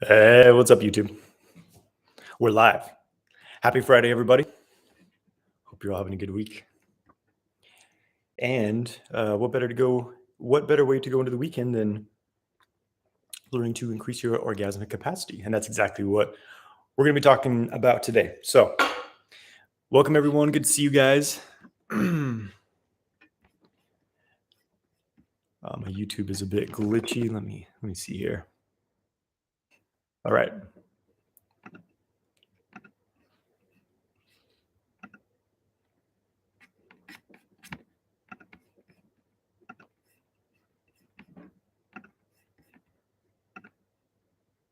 Hey, what's up, YouTube? We're live. Happy Friday, everybody. Hope you're all having a good week. And what better way to go into the weekend than learning to increase your orgasmic capacity? And that's exactly what we're going to be talking about today. So, welcome everyone. Good to see you guys. My YouTube is a bit glitchy. Let me see here. All right.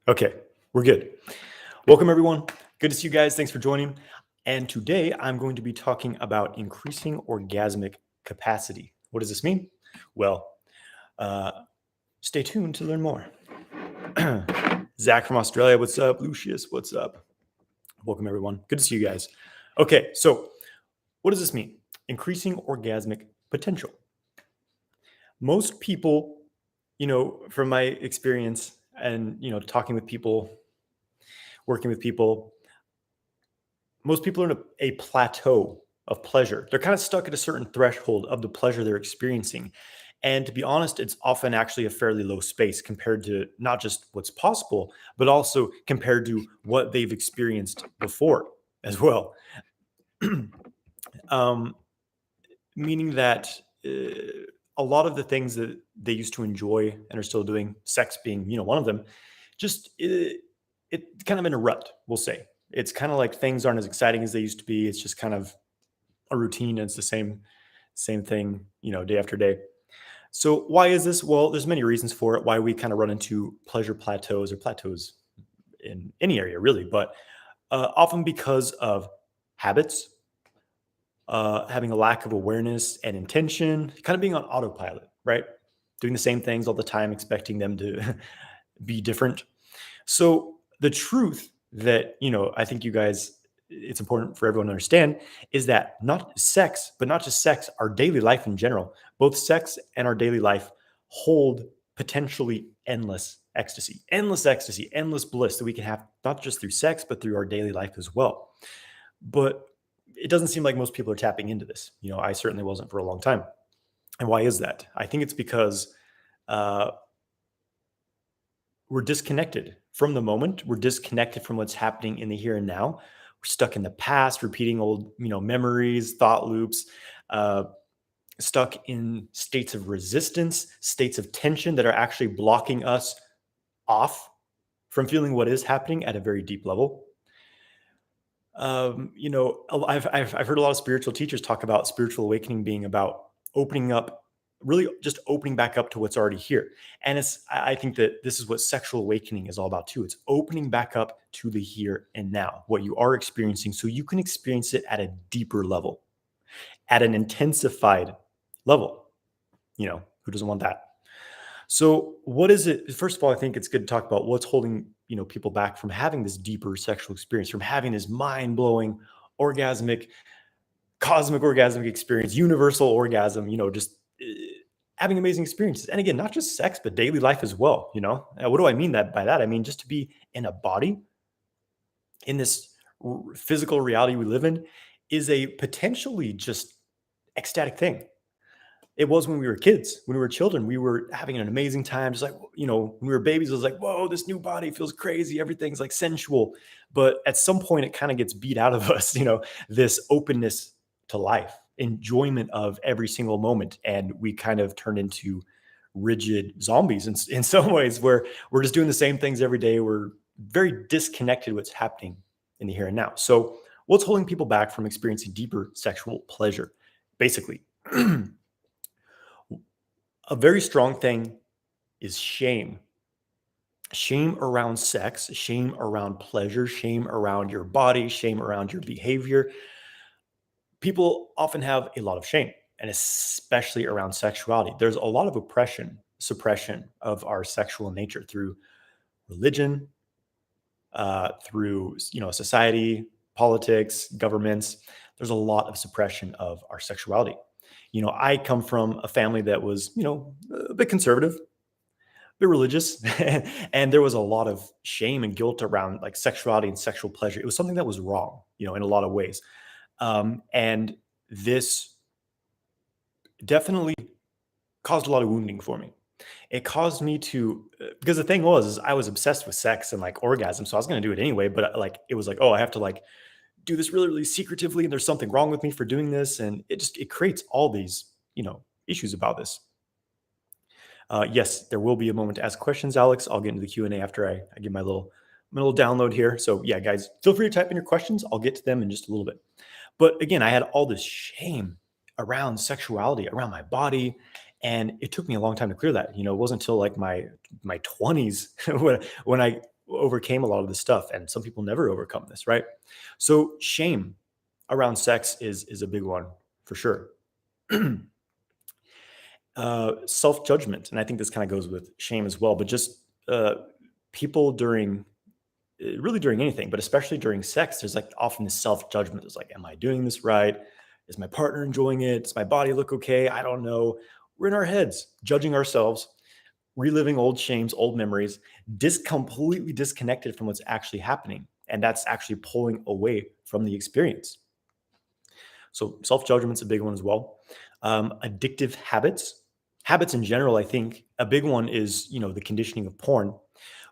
Okay, we're good. Welcome, everyone. Good to see you guys. Thanks for joining. And today I'm going to be talking about increasing orgasmic capacity. What does this mean? Well, stay tuned to learn more. Zach from Australia, what's up? Lucius, what's up? Welcome, everyone. Good to see you guys. Okay, so what does this mean? Increasing orgasmic potential. Most people, from my experience and, talking with people, working with people, most people are in a plateau of pleasure. They're kind of stuck at a certain threshold of the pleasure they're experiencing. And to be honest, it's often actually a fairly low space compared to not just what's possible, but also compared to what they've experienced before as well. um, Meaning that a lot of the things that they used to enjoy and are still doing, sex being, one of them, just it kind of in a rut, we'll say. It's kind of like things aren't as exciting as they used to be. It's just kind of a routine, and it's the same thing, day after day. So why is this? Well, there's many reasons for it. Why we kind of run into pleasure plateaus or plateaus in any area, really, but often because of habits, having a lack of awareness and intention, kind of being on autopilot, right? Doing the same things all the time, expecting them to be different. So the truth that, I think you guys, it's important for everyone to understand is that not sex, but not just sex, our daily life in general, both sex and our daily life hold potentially endless ecstasy, endless bliss that we can have not just through sex, but through our daily life as well. But it doesn't seem like most people are tapping into this. I certainly wasn't for a long time. And why is that? I think it's because uh, we're disconnected from the moment. We're disconnected from what's happening in the here and now. We're stuck in the past, repeating old, memories, thought loops, uh, stuck in states of resistance, states of tension that are actually blocking us off from feeling what is happening at a very deep level. I've heard a lot of spiritual teachers talk about spiritual awakening being about opening up, really just opening back up to what's already here. And I think that this is what sexual awakening is all about too. It's opening back up to the here and now, what you are experiencing, so you can experience it at a deeper level, at an intensified level. Who doesn't want that? So, what is it? First of all, I think it's good to talk about what's holding people back from having this deeper sexual experience, from having this mind blowing, orgasmic, cosmic orgasmic experience, universal orgasm. Just having amazing experiences, and again, not just sex, but daily life as well. What do I mean by that? I mean just to be in a body in this physical reality we live in is a potentially just ecstatic thing. It was when we were kids, when we were children, we were having an amazing time. Just like, when we were babies, it was like, whoa, this new body feels crazy. Everything's like sensual. But at some point, it kind of gets beat out of us, this openness to life, enjoyment of every single moment. And we kind of turn into rigid zombies in some ways, where we're just doing the same things every day. We're very disconnected what's happening in the here and now. So, what's holding people back from experiencing deeper sexual pleasure? Basically, a very strong thing is shame. Shame around sex, shame around pleasure, shame around your body, shame around your behavior. People often have a lot of shame, and especially around sexuality. There's a lot of oppression, suppression of our sexual nature through religion, through society, politics, governments. There's a lot of suppression of our sexuality. I come from a family that was, a bit conservative. bit religious, and there was a lot of shame and guilt around like sexuality and sexual pleasure. It was something that was wrong, in a lot of ways. And this definitely caused a lot of wounding for me. It caused me to because the thing was is I was obsessed with sex and like orgasm, so I was going to do it anyway. But like it was like, oh, I have to like do this really, really secretively, and there's something wrong with me for doing this, and it creates all these issues about this. Yes, there will be a moment to ask questions, Alex. I'll get into the Q&A after I give my little download here. So yeah, guys, feel free to type in your questions. I'll get to them in just a little bit. But again, I had all this shame around sexuality, around my body, and it took me a long time to clear that. It wasn't until like my 20s when I overcame a lot of this stuff. And some people never overcome this, right? So shame around sex is a big one for sure. Self-judgment, and I think this kind of goes with shame as well, but just people really during anything, but especially during sex, there's like often this self-judgment. It's like, am I doing this right? Is my partner enjoying it? Does my body look okay? I don't know. We're in our heads judging ourselves, reliving old shames, old memories, completely disconnected from what's actually happening, and that's actually pulling away from the experience. So self-judgment's a big one as well. Addictive habits in general, I think a big one is, the conditioning of porn,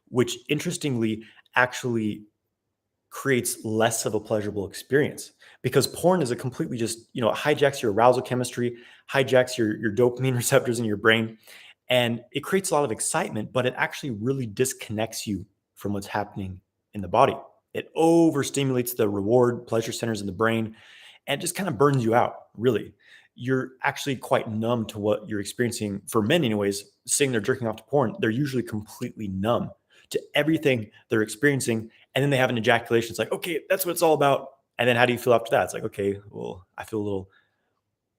which interestingly actually creates less of a pleasurable experience because porn is a completely just, it hijacks your arousal chemistry, hijacks your dopamine receptors in your brain, and it creates a lot of excitement, but it actually really disconnects you from what's happening in the body. It overstimulates the reward pleasure centers in the brain and just kind of burns you out, really. You're actually quite numb to what you're experiencing. For men, anyways, sitting there jerking off to porn, they're usually completely numb to everything they're experiencing. And then they have an ejaculation. It's like, okay, that's what it's all about. And then how do you feel after that? It's like, okay, well, I feel a little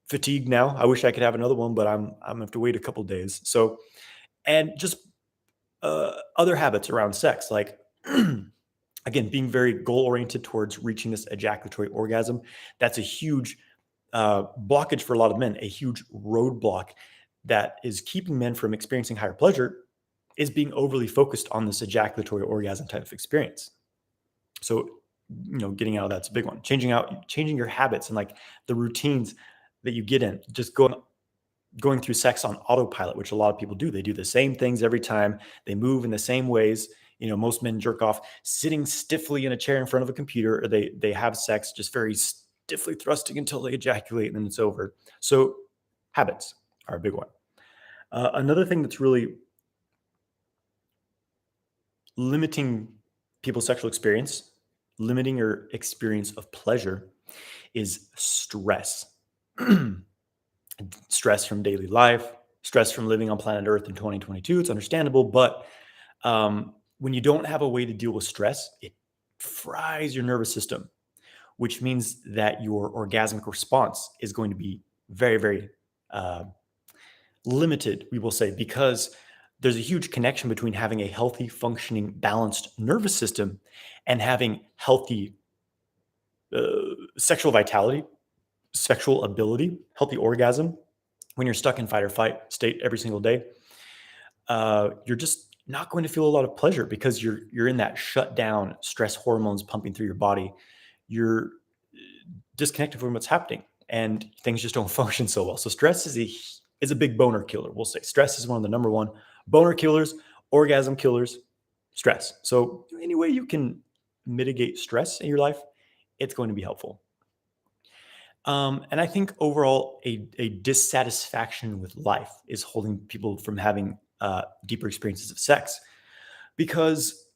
fatigued now. I wish I could have another one, but I'm gonna have to wait a couple days. So, and just other habits around sex, like again, being very goal oriented towards reaching this ejaculatory orgasm. That's a huge blockage for a lot of men, a huge roadblock that is keeping men from experiencing higher pleasure is being overly focused on this ejaculatory orgasm type of experience. So, getting out of that's a big one. Changing your habits and like the routines that you get in, just going through sex on autopilot, which a lot of people do. They do the same things every time. They move in the same ways. Most men jerk off sitting stiffly in a chair in front of a computer, or they have sex just very stiffly thrusting until they ejaculate and then it's over. So habits are a big one. Another thing that's really limiting people's sexual experience, limiting your experience of pleasure, is stress. Stress from daily life, stress from living on planet Earth in 2022. It's understandable, but when you don't have a way to deal with stress, it fries your nervous system, which means that your orgasmic response is going to be very, very limited, we will say, because there's a huge connection between having a healthy, functioning, balanced nervous system and having healthy sexual vitality, sexual ability, healthy orgasm. When you're stuck in fight or flight state every single day, you're just not going to feel a lot of pleasure because you're in that shut down, stress hormones pumping through your body. You're disconnected from what's happening, and things just don't function so well. So stress is a big boner killer. We'll say stress is one of the number one boner killers, orgasm killers. Stress. So any way you can mitigate stress in your life, it's going to be helpful. And I think overall, a dissatisfaction with life is holding people from having deeper experiences of sex. Because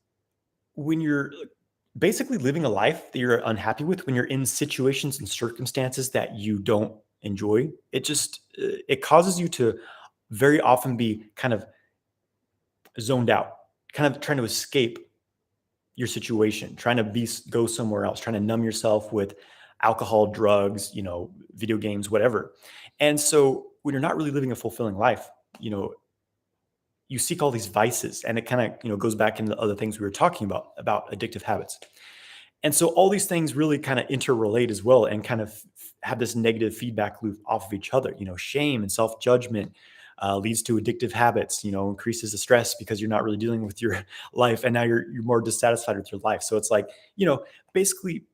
when you're basically living a life that you're unhappy with, when you're in situations and circumstances that you don't enjoy, it causes you to very often be kind of zoned out, kind of trying to escape your situation, trying to go somewhere else, trying to numb yourself with alcohol, drugs, video games, whatever. And so when you're not really living a fulfilling life, you seek all these vices, and it kind of, goes back into the other things we were talking about addictive habits. And so all these things really kind of interrelate as well and kind of have this negative feedback loop off of each other, shame and self-judgment, leads to addictive habits, increases the stress because you're not really dealing with your life. And now you're more dissatisfied with your life. So it's like, basically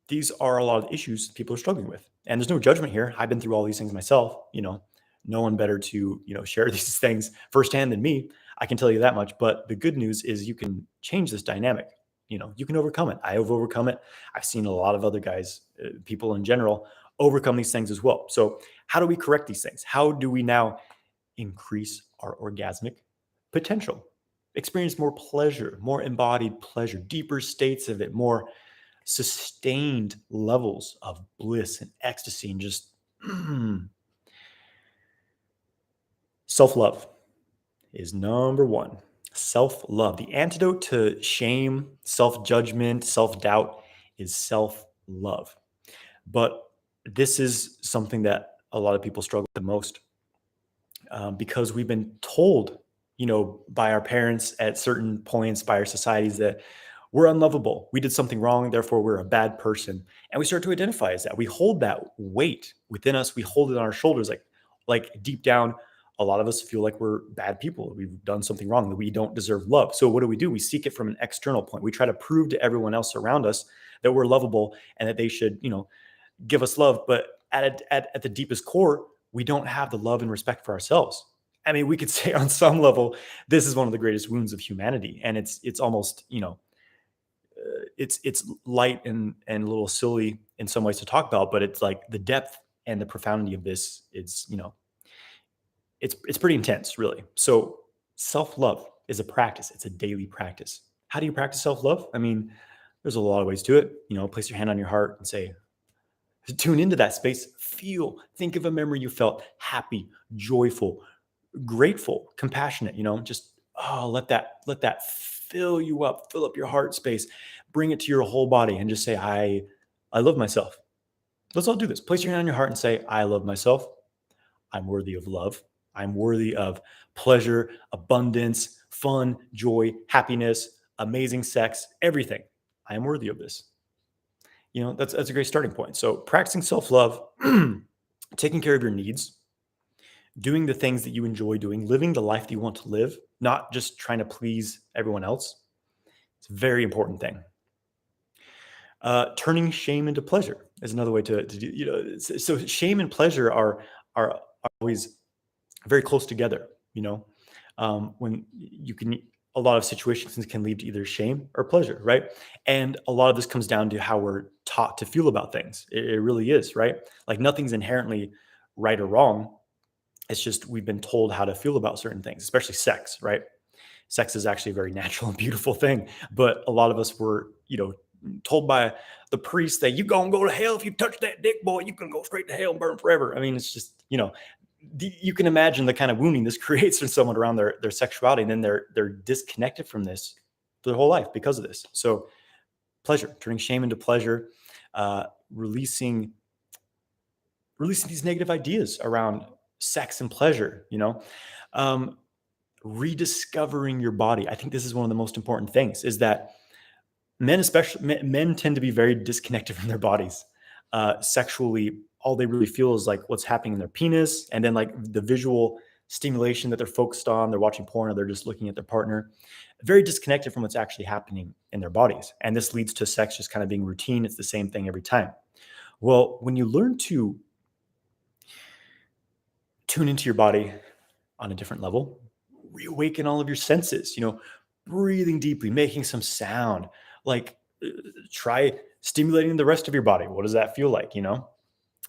these are a lot of issues people are struggling with. And there's no judgment here. I've been through all these things myself. No one better to, share these things firsthand than me. I can tell you that much. But the good news is you can change this dynamic. You can overcome it. I have overcome it. I've seen a lot of other guys, people in general, overcome these things as well. So how do we correct these things? How do we now increase our orgasmic potential? Experience more pleasure, more embodied pleasure, deeper states of it, more sustained levels of bliss and ecstasy, and just self-love is number one. Self-love. The antidote to shame, self-judgment, self-doubt is self-love. But this is something that a lot of people struggle with the most, because we've been told, by our parents at certain points, by our societies, that we're unlovable. We did something wrong, therefore we're a bad person. And we start to identify as that. We hold that weight within us. We hold it on our shoulders. Like deep down, a lot of us feel like we're bad people. We've done something wrong, that we don't deserve love. So what do? We seek it from an external point. We try to prove to everyone else around us that we're lovable and that they should, give us love. But at the deepest core, we don't have the love and respect for ourselves. I mean, we could say on some level, this is one of the greatest wounds of humanity. And it's almost, it's light and a little silly in some ways to talk about, but it's like the depth and the profundity of this is, it's pretty intense, really. So self-love is a practice. It's a daily practice. How do you practice self-love? I mean, there's a lot of ways to it. Place your hand on your heart and say, tune into that space, think of a memory you felt happy, joyful, grateful, compassionate, just, let that fill you up, fill up your heart space, bring it to your whole body and just say, I love myself. Let's all do this. Place your hand on your heart and say, I love myself. I'm worthy of love. I'm worthy of pleasure, abundance, fun, joy, happiness, amazing sex, everything. I am worthy of this. That's a great starting point. So practicing self-love, taking care of your needs, doing the things that you enjoy doing, living the life that you want to live, not just trying to please everyone else. It's a very important thing. Turning shame into pleasure is another way to do. So shame and pleasure are always very close together. When you can, a lot of situations can lead to either shame or pleasure, right? And a lot of this comes down to how we're taught to feel about things. It really is, right? Like nothing's inherently right or wrong. It's just we've been told how to feel about certain things, especially sex, right? Sex is actually a very natural and beautiful thing, but a lot of us were, told by the priest that you're gonna go to hell if you touch that dick, boy. You can go straight to hell and burn forever. I mean, it's just, you can imagine the kind of wounding this creates in someone around their sexuality, and then they're disconnected from this for their whole life because of this. So, pleasure, turning shame into pleasure, releasing these negative ideas around sex and pleasure. Rediscovering your body. I think this is one of the most important things. Is that men tend to be very disconnected from their bodies sexually. All they really feel is like what's happening in their penis, and then like the visual stimulation that they're focused on. They're watching porn, or they're just looking at their partner. Very disconnected from what's actually happening in their bodies, and this leads to sex just kind of being routine. It's the same thing every time. Well, when you learn to tune into your body on a different level, reawaken all of your senses, breathing deeply, making some sound, like try stimulating the rest of your body. What does that feel like?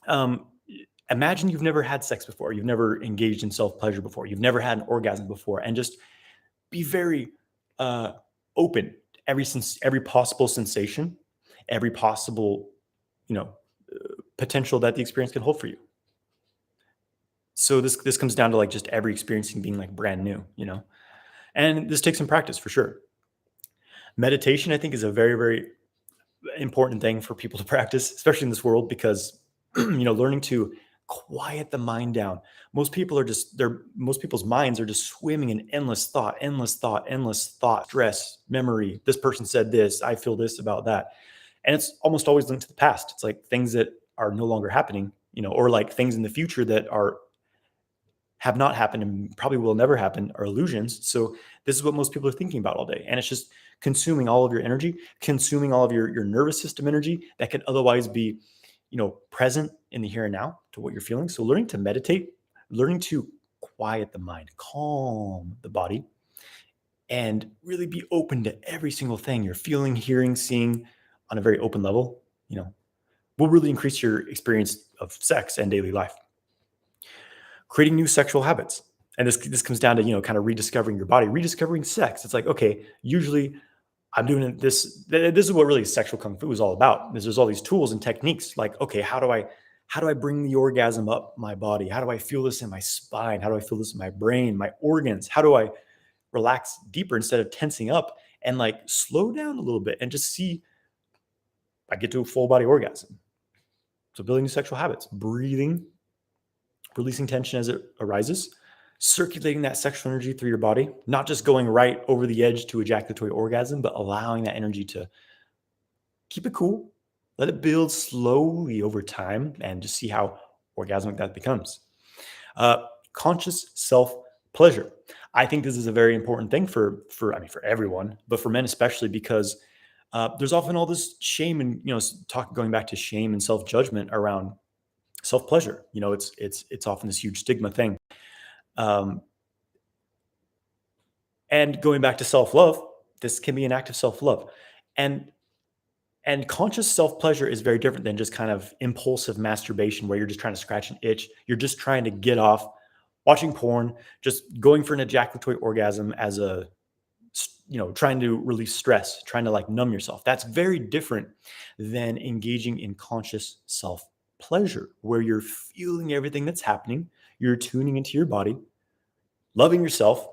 Um, Imagine you've never had sex before. You've never engaged in self-pleasure before. You've never had an orgasm before, and just be very open. Every possible sensation, every possible, potential that the experience can hold for you. So this comes down to like just every experiencing being like brand new, and this takes some practice for sure. Meditation, I think, is a very, very important thing for people to practice, especially in this world, because learning to quiet the mind down. Most people's minds are just swimming in endless thought, stress, memory. This person said this, I feel this about that. And it's almost always linked to the past. It's like things that are no longer happening, or like things in the future that are have not happened and probably will never happen are illusions. So this is what most people are thinking about all day. And it's just consuming all of your energy, consuming all of your nervous system energy that could otherwise be, present in the here and now to what you're feeling. So learning to meditate, learning to quiet the mind, calm the body, and really be open to every single thing you're feeling, hearing, seeing on a very open level, will really increase your experience of sex and daily life. Creating new sexual habits. And this comes down to, kind of rediscovering your body, rediscovering sex. It's like, okay, usually I'm doing this. This is what really sexual kung fu is all about. There's all these tools and techniques. Like, okay, how do I bring the orgasm up my body? How do I feel this in my spine? How do I feel this in my brain, my organs? How do I relax deeper instead of tensing up and like slow down a little bit and just see I get to a full body orgasm. So building new sexual habits, breathing, releasing tension as it arises, circulating that sexual energy through your body, not just going right over the edge to ejaculatory orgasm, but allowing that energy to keep it cool, let it build slowly over time, and just see how orgasmic that becomes. Conscious self pleasure. I think this is a very important thing for everyone, but for men especially, because there's often all this shame and going back to shame and self judgment around self pleasure. It's often this huge stigma thing. And going back to self love, this can be an act of self love, and conscious self pleasure is very different than just kind of impulsive masturbation where you're just trying to scratch an itch. You're just trying to get off watching porn, just going for an ejaculatory orgasm as trying to release stress, trying to like numb yourself. That's very different than engaging in conscious self pleasure, where you're feeling everything that's happening. You're tuning into your body, loving yourself,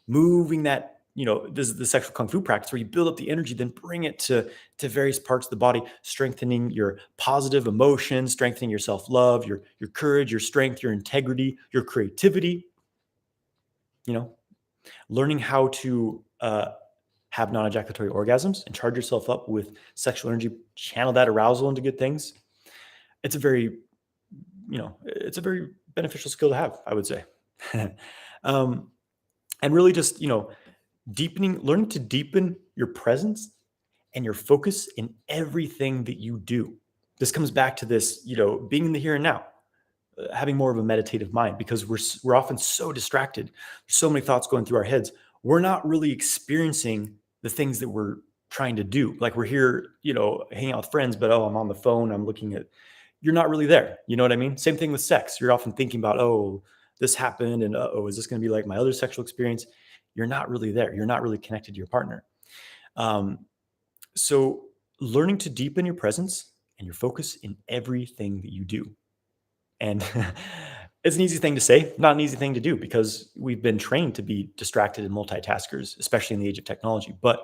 moving that, this is the sexual kung fu practice where you build up the energy, then bring it to various parts of the body, strengthening your positive emotions, strengthening your self-love, your courage, your strength, your integrity, your creativity, learning how to have non-ejaculatory orgasms and charge yourself up with sexual energy, channel that arousal into good things. It's a very beneficial skill to have, I would say. And really just, learning to deepen your presence and your focus in everything that you do. This comes back to this, being in the here and now, having more of a meditative mind, because we're often so distracted. There's so many thoughts going through our heads. We're not really experiencing the things that we're trying to do. Like we're here, hanging out with friends, but I'm on the phone, I'm looking at, you're not really there. You know what I mean? Same thing with sex. You're often thinking about, this happened, and is this going to be like my other sexual experience? You're not really there. You're not really connected to your partner. So learning to deepen your presence and your focus in everything that you do. And it's an easy thing to say, not an easy thing to do, because we've been trained to be distracted and multitaskers, especially in the age of technology. But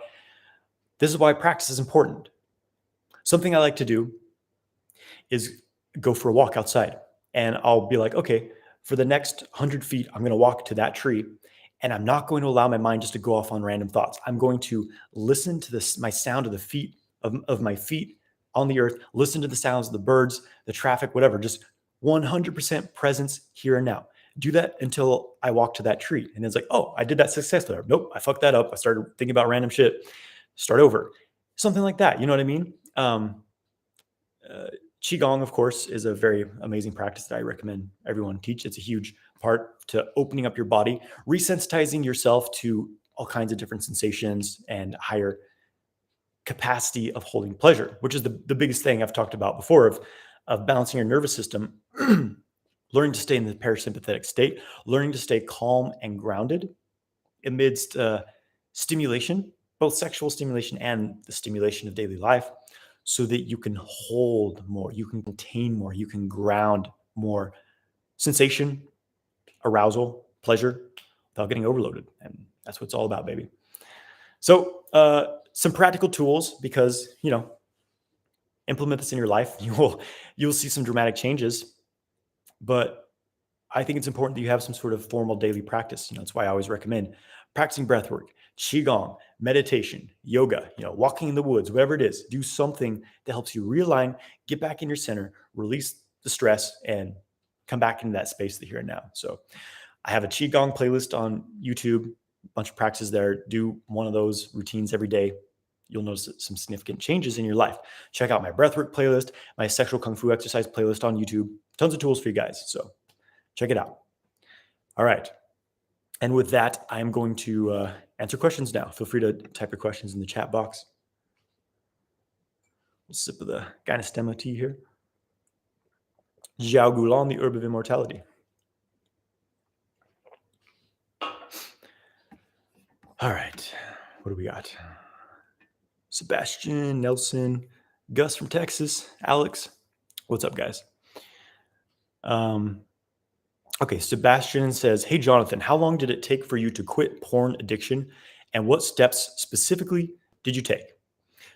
this is why practice is important. Something I like to do is go for a walk outside, and I'll be like, okay, for the next 100 feet, I'm going to walk to that tree, and I'm not going to allow my mind just to go off on random thoughts. I'm going to listen to my sound of the feet of my feet on the earth, listen to the sounds of the birds, the traffic, whatever, just 100% presence here and now. Do that until I walk to that tree. And it's like, I did that successfully. Nope, I fucked that up. I started thinking about random shit. Start over. Something like that. You know what I mean? Qigong, of course, is a very amazing practice that I recommend everyone teach. It's a huge part to opening up your body, resensitizing yourself to all kinds of different sensations and higher capacity of holding pleasure, which is the biggest thing I've talked about before of balancing your nervous system, learning to stay in the parasympathetic state, learning to stay calm and grounded amidst stimulation, both sexual stimulation and the stimulation of daily life, so that you can hold more, you can contain more, you can ground more sensation, arousal, pleasure without getting overloaded. And that's what it's all about, baby. So some practical tools, because, implement this in your life, you'll see some dramatic changes. But I think it's important that you have some sort of formal daily practice. That's why I always recommend practicing breath work, qigong, meditation, yoga, walking in the woods, whatever it is. Do something that helps you realign, get back in your center, release the stress, and come back into that space of the here and now. So I have a Qigong playlist on YouTube, a bunch of practices there. Do one of those routines every day. You'll notice some significant changes in your life. Check out my breathwork playlist, my sexual kung fu exercise playlist on YouTube. Tons of tools for you guys. So check it out. All right. And with that, I'm going to answer questions now. Feel free to type your questions in the chat box. A sip of the Gynostema tea here. Jiao Gulan, the herb of immortality. All right. What do we got? Sebastian, Nelson, Gus from Texas, Alex. What's up, guys? Okay, Sebastian says, hey, Johnathan, how long did it take for you to quit porn addiction? And what steps specifically did you take?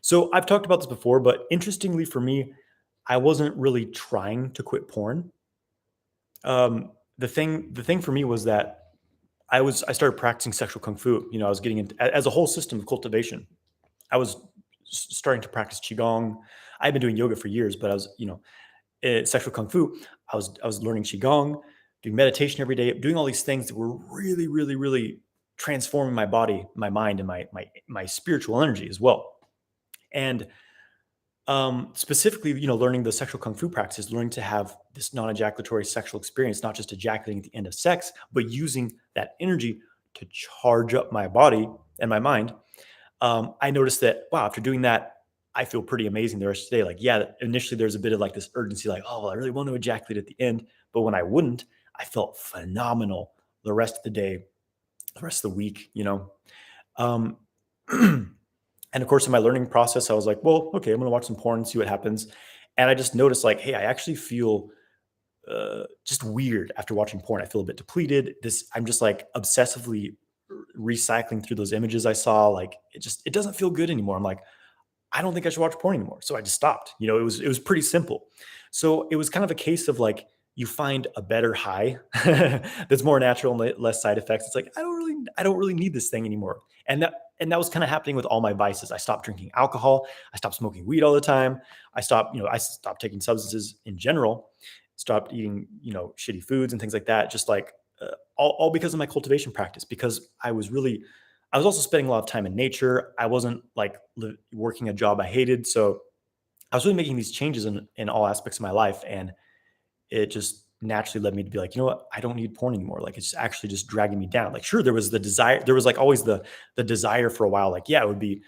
So I've talked about this before, but interestingly for me, I wasn't really trying to quit porn. The thing for me was that I started practicing sexual kung fu. I was getting into as a whole system of cultivation. I was starting to practice qigong. I've been doing yoga for years, but I was, sexual kung fu. I was learning qigong, doing meditation every day, doing all these things that were really, really, really transforming my body, my mind, and my spiritual energy as well. And specifically, learning the sexual kung fu practices, learning to have this non-ejaculatory sexual experience, not just ejaculating at the end of sex, but using that energy to charge up my body and my mind. I noticed that, wow, after doing that, I feel pretty amazing the rest of the day. Like, yeah, initially there's a bit of like this urgency, like, oh, well, I really want to ejaculate at the end. But when I wouldn't, I felt phenomenal the rest of the day, the rest of the week, Um, and of course, in my learning process, I was like, well, okay, I'm going to watch some porn and see what happens. And I just noticed like, hey, I actually feel just weird after watching porn. I feel a bit depleted. I'm just like obsessively recycling through those images I saw. Like it doesn't feel good anymore. I'm like, I don't think I should watch porn anymore. So I just stopped. It was pretty simple. So it was kind of a case of like you find a better high that's more natural and less side effects. It's like I don't really need this thing anymore. And that was kind of happening with all my vices. I stopped drinking alcohol. I stopped smoking weed all the time. I stopped taking substances in general. Stopped eating, shitty foods and things like that. Just like all because of my cultivation practice. Because I was also spending a lot of time in nature. I wasn't like working a job I hated. So I was really making these changes in all aspects of my life. And it just naturally led me to be like, you know what? I don't need porn anymore. Like it's actually just dragging me down. Like, sure, there was the desire. There was like always the desire for a while. Like, yeah, it would be,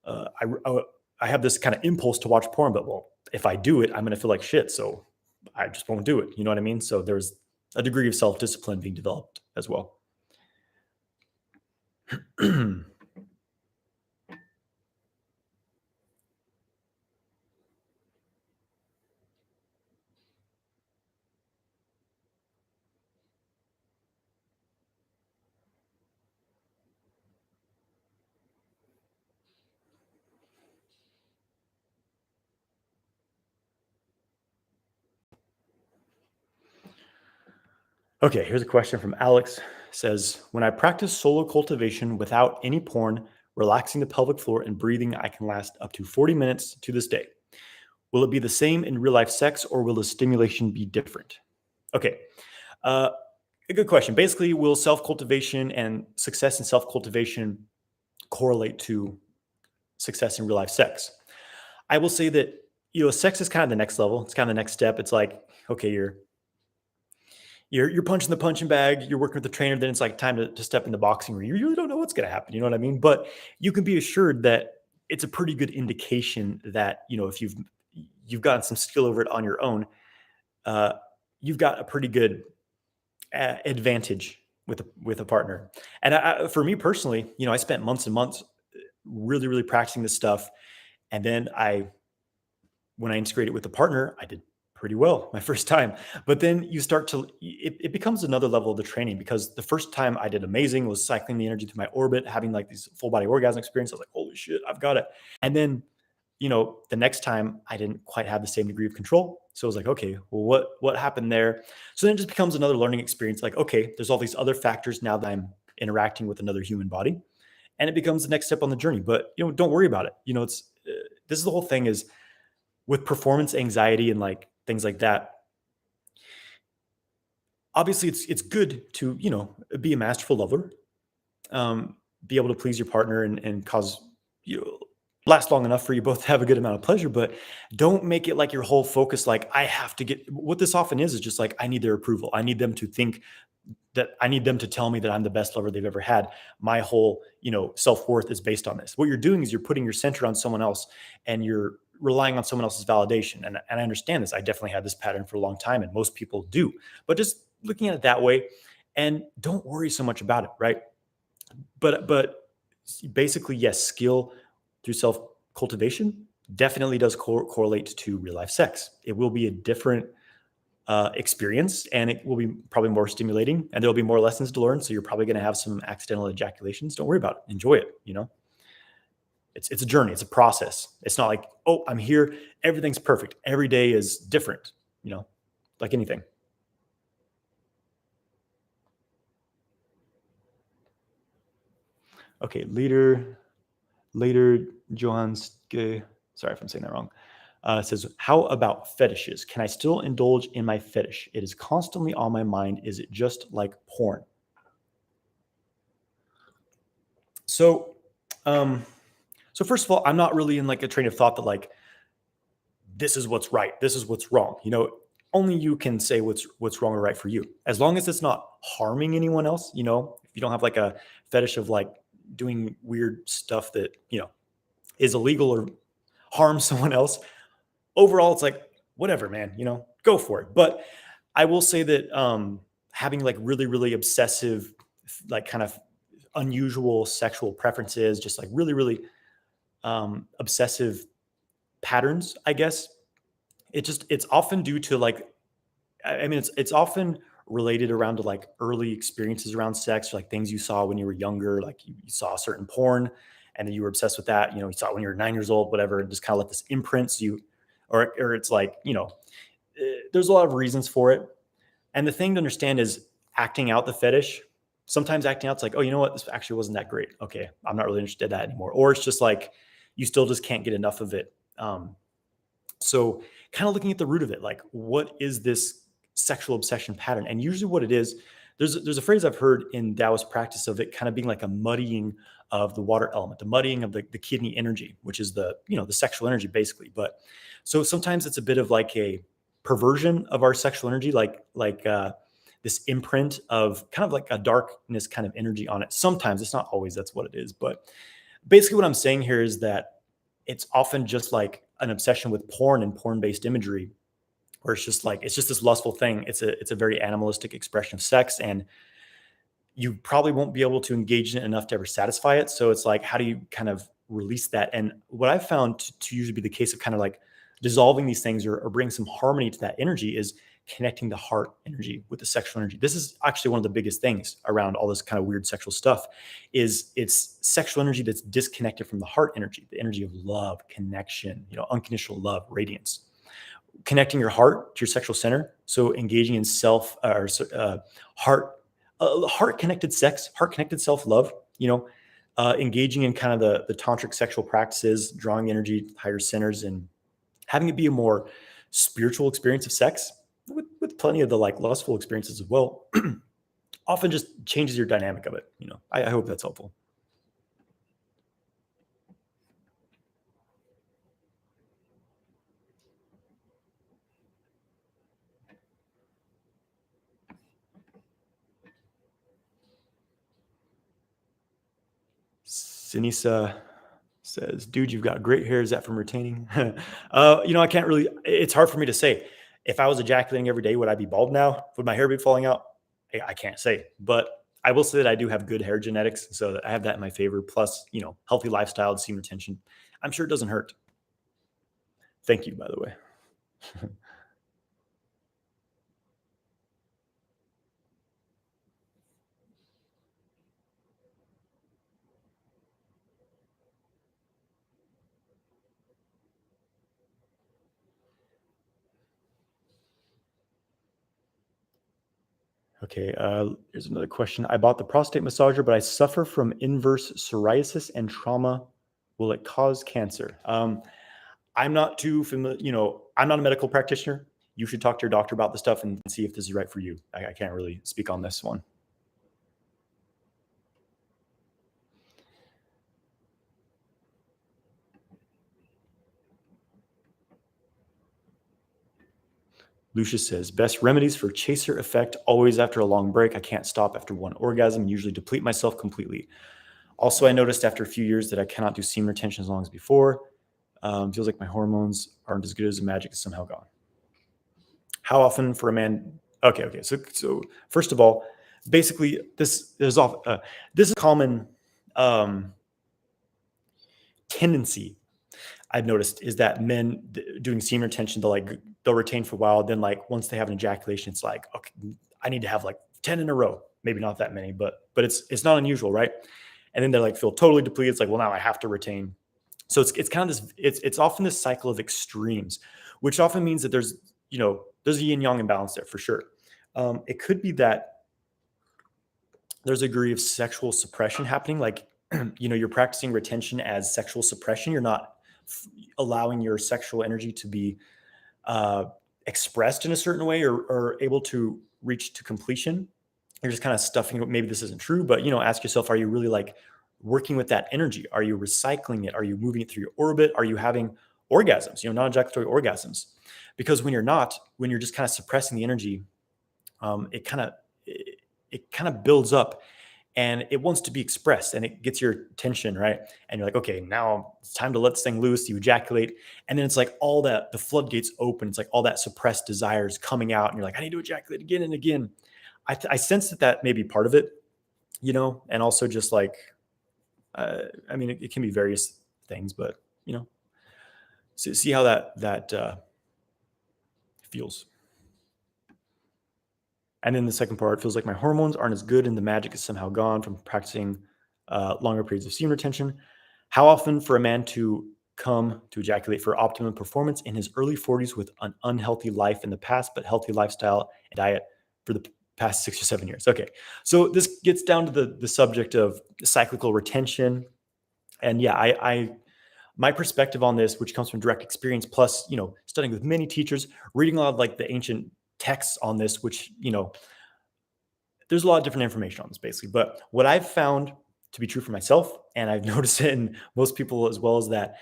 I have this kind of impulse to watch porn, but well, if I do it, I'm going to feel like shit. So I just won't do it. You know what I mean? So there's a degree of self-discipline being developed as well. Okay, here's a question from Alex. It says, when I practice solo cultivation without any porn, relaxing the pelvic floor and breathing, I can last up to 40 minutes to this day. Will it be the same in real life sex or will the stimulation be different? Okay, a good question. Basically, will self-cultivation and success in self-cultivation correlate to success in real life sex? I will say that, sex is kind of the next level. It's kind of the next step. It's like, okay, you're punching the punching bag, you're working with the trainer, then it's like time to step in the boxing ring. You really don't know what's going to happen. You know what I mean? But you can be assured that it's a pretty good indication that, if you've gotten some skill over it on your own, uh, you've got a pretty good advantage with a partner. And for me personally, I spent months and months really, really practicing this stuff. And then when I integrated with a partner, I did pretty well my first time. But then it becomes another level of the training, because the first time I did amazing, was cycling the energy through my orbit, having like these full body orgasm experience. I was like, holy shit, I've got it. And then, the next time I didn't quite have the same degree of control. So I was like, okay, well, what happened there? So then it just becomes another learning experience. Like, okay, there's all these other factors now that I'm interacting with another human body, and it becomes the next step on the journey. But, don't worry about it. This is the whole thing is with performance anxiety and like things like that. Obviously, it's good to, be a masterful lover, be able to please your partner and cause you last long enough for you both to have a good amount of pleasure, but don't make it like your whole focus. Like, I have to get what this often is just like, I need their approval. I need them to think that I need them to tell me that I'm the best lover they've ever had. My whole, self-worth is based on this. What you're doing is you're putting your center on someone else and you're relying on someone else's validation. And I understand this. I definitely had this pattern for a long time, and most people do. But just looking at it that way, and don't worry so much about it, right? But basically, yes, skill through self cultivation definitely does correlate to real life sex. It will be a different experience, and it will be probably more stimulating, and there'll be more lessons to learn. So you're probably going to have some accidental ejaculations. Don't worry about it. Enjoy it. It's a journey. It's a process. It's not like, oh, I'm here. Everything's perfect. Every day is different. You know, like anything. Okay, later, Johanske, sorry if I'm saying that wrong, says, how about fetishes? Can I still indulge in my fetish? It is constantly on my mind. Is it just like porn? So, um, so first of all, I'm not really in like a train of thought that like this is what's right, this is what's wrong. Only you can say what's wrong or right for you. As long as it's not harming anyone else. If you don't have like a fetish of like doing weird stuff that is illegal or harms someone else. Overall, it's like whatever, man. Go for it. But I will say that having like really, really obsessive, like kind of unusual sexual preferences, just like really, really obsessive patterns, I guess. It's often due to like, I mean, it's often related around to like early experiences around sex, like things you saw when you were younger, like you saw a certain porn and then you were obsessed with that. You saw it when you were 9 years old, whatever, and just kind of let this imprints you, or it's like, there's a lot of reasons for it. And the thing to understand is acting out the fetish. Sometimes acting out, it's like, oh, you know what? This actually wasn't that great. Okay, I'm not really interested in that anymore. Or it's just like you still just can't get enough of it. So kind of looking at the root of it, like what is this sexual obsession pattern? And usually what it is, there's a phrase I've heard in Taoist practice of it kind of being like a muddying of the water element, the muddying of the kidney energy, which is the sexual energy basically. But so sometimes it's a bit of like a perversion of our sexual energy, like this imprint of kind of like a darkness kind of energy on it. Sometimes it's not always that's what it is, but basically what I'm saying here is that it's often just like an obsession with porn and porn-based imagery, where it's just this lustful thing. It's a very animalistic expression of sex, and you probably won't be able to engage in it enough to ever satisfy it. So it's like, how do you kind of release that? And what I've found to usually be the case of kind of like dissolving these things or bring some harmony to that energy is connecting the heart energy with the sexual energy. This is actually one of the biggest things around all this kind of weird sexual stuff is it's sexual energy that's disconnected from the heart energy, the energy of love, connection, unconditional love, radiance. Connecting your heart to your sexual center. So engaging in heart, heart connected sex, heart connected self love, engaging in kind of the tantric sexual practices, drawing energy to higher centers and having it be a more spiritual experience of sex with plenty of the like lustful experiences as well, often just changes your dynamic of it. I hope that's helpful. Sinisa says, dude, you've got great hair. Is that from retaining? I can't really, it's hard for me to say. If I was ejaculating every day, would I be bald now? Would my hair be falling out? I can't say, but I will say that I do have good hair genetics. So that I have that in my favor. Plus, healthy lifestyle, semen retention. I'm sure it doesn't hurt. Thank you, by the way. Okay, here's another question. I bought the prostate massager, but I suffer from inverse psoriasis and trauma. Will it cause cancer? I'm not too familiar, I'm not a medical practitioner. you should talk to your doctor about this stuff and see if this is right for you. I can't really speak on this one. Lucius says, best remedies for chaser effect, always after a long break. I can't stop after one orgasm and usually deplete myself completely. Also, I noticed after a few years that I cannot do semen retention as long as before. Feels like my hormones aren't as good as the magic is somehow gone. How often for a man? Okay. So first of all, basically, this is a common tendency I've noticed is that men doing semen retention, they'll retain for a while. Then like once they have an ejaculation, it's like, okay, I need to have like 10 in a row. Maybe not that many, but it's not unusual, right? And then they like feel totally depleted. It's like, well, now I have to retain. So it's kind of this, it's often this cycle of extremes, which often means that there's a yin yang imbalance there for sure. It could be that there's a degree of sexual suppression happening. Like, you're practicing retention as sexual suppression. You're not allowing your sexual energy to be expressed in a certain way or able to reach to completion. You're just kind of stuffing it. Maybe this isn't true, but ask yourself, are you really like working with that energy? Are you recycling it? Are you moving it through your orbit? Are you having orgasms, non-ejaculatory orgasms? Because when you're just kind of suppressing the energy, it kind of builds up and it wants to be expressed and it gets your attention, right? And you're like, okay, now it's time to let this thing loose. You ejaculate. And then it's like all that, the floodgates open. It's like all that suppressed desires coming out. And you're like, I need to ejaculate again and again. I sense that may be part of it, and also just like, it can be various things, but, see how that feels. And then the second part feels like my hormones aren't as good and the magic is somehow gone from practicing longer periods of semen retention. How often for a man to come to ejaculate for optimum performance in his early 40s with an unhealthy life in the past, but healthy lifestyle and diet for the past 6 or 7 years? Okay. So this gets down to the subject of cyclical retention. And yeah, my perspective on this, which comes from direct experience, plus, studying with many teachers, reading a lot of like the ancient texts on this, which, there's a lot of different information on this basically. But what I've found to be true for myself, and I've noticed it in most people as well, is that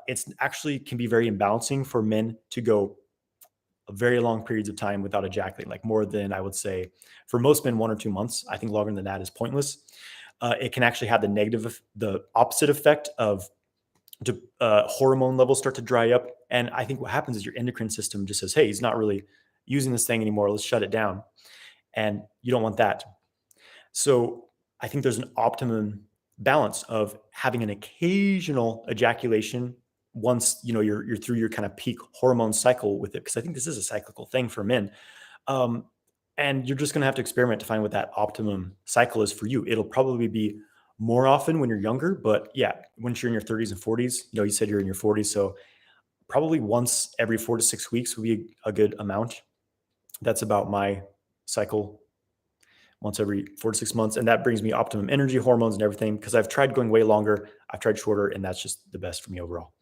it's actually can be very imbalancing for men to go very long periods of time without ejaculating, like more than, I would say, for most men, 1 or 2 months. I think longer than that is pointless. It can actually have the opposite effect of hormone levels start to dry up. And I think what happens is your endocrine system just says, hey, he's not really using this thing anymore. Let's shut it down. And you don't want that. So I think there's an optimum balance of having an occasional ejaculation once, you're through your kind of peak hormone cycle with it. Cause I think this is a cyclical thing for men. And you're just going to have to experiment to find what that optimum cycle is for you. It'll probably be more often when you're younger, but yeah, once you're in your 30s and 40s, you said you're in your 40s. So probably once every 4 to 6 weeks would be a good amount. That's about my cycle, once every 4 to 6 months. And that brings me optimum energy, hormones, and everything. Because I've tried going way longer, I've tried shorter, and that's just the best for me overall.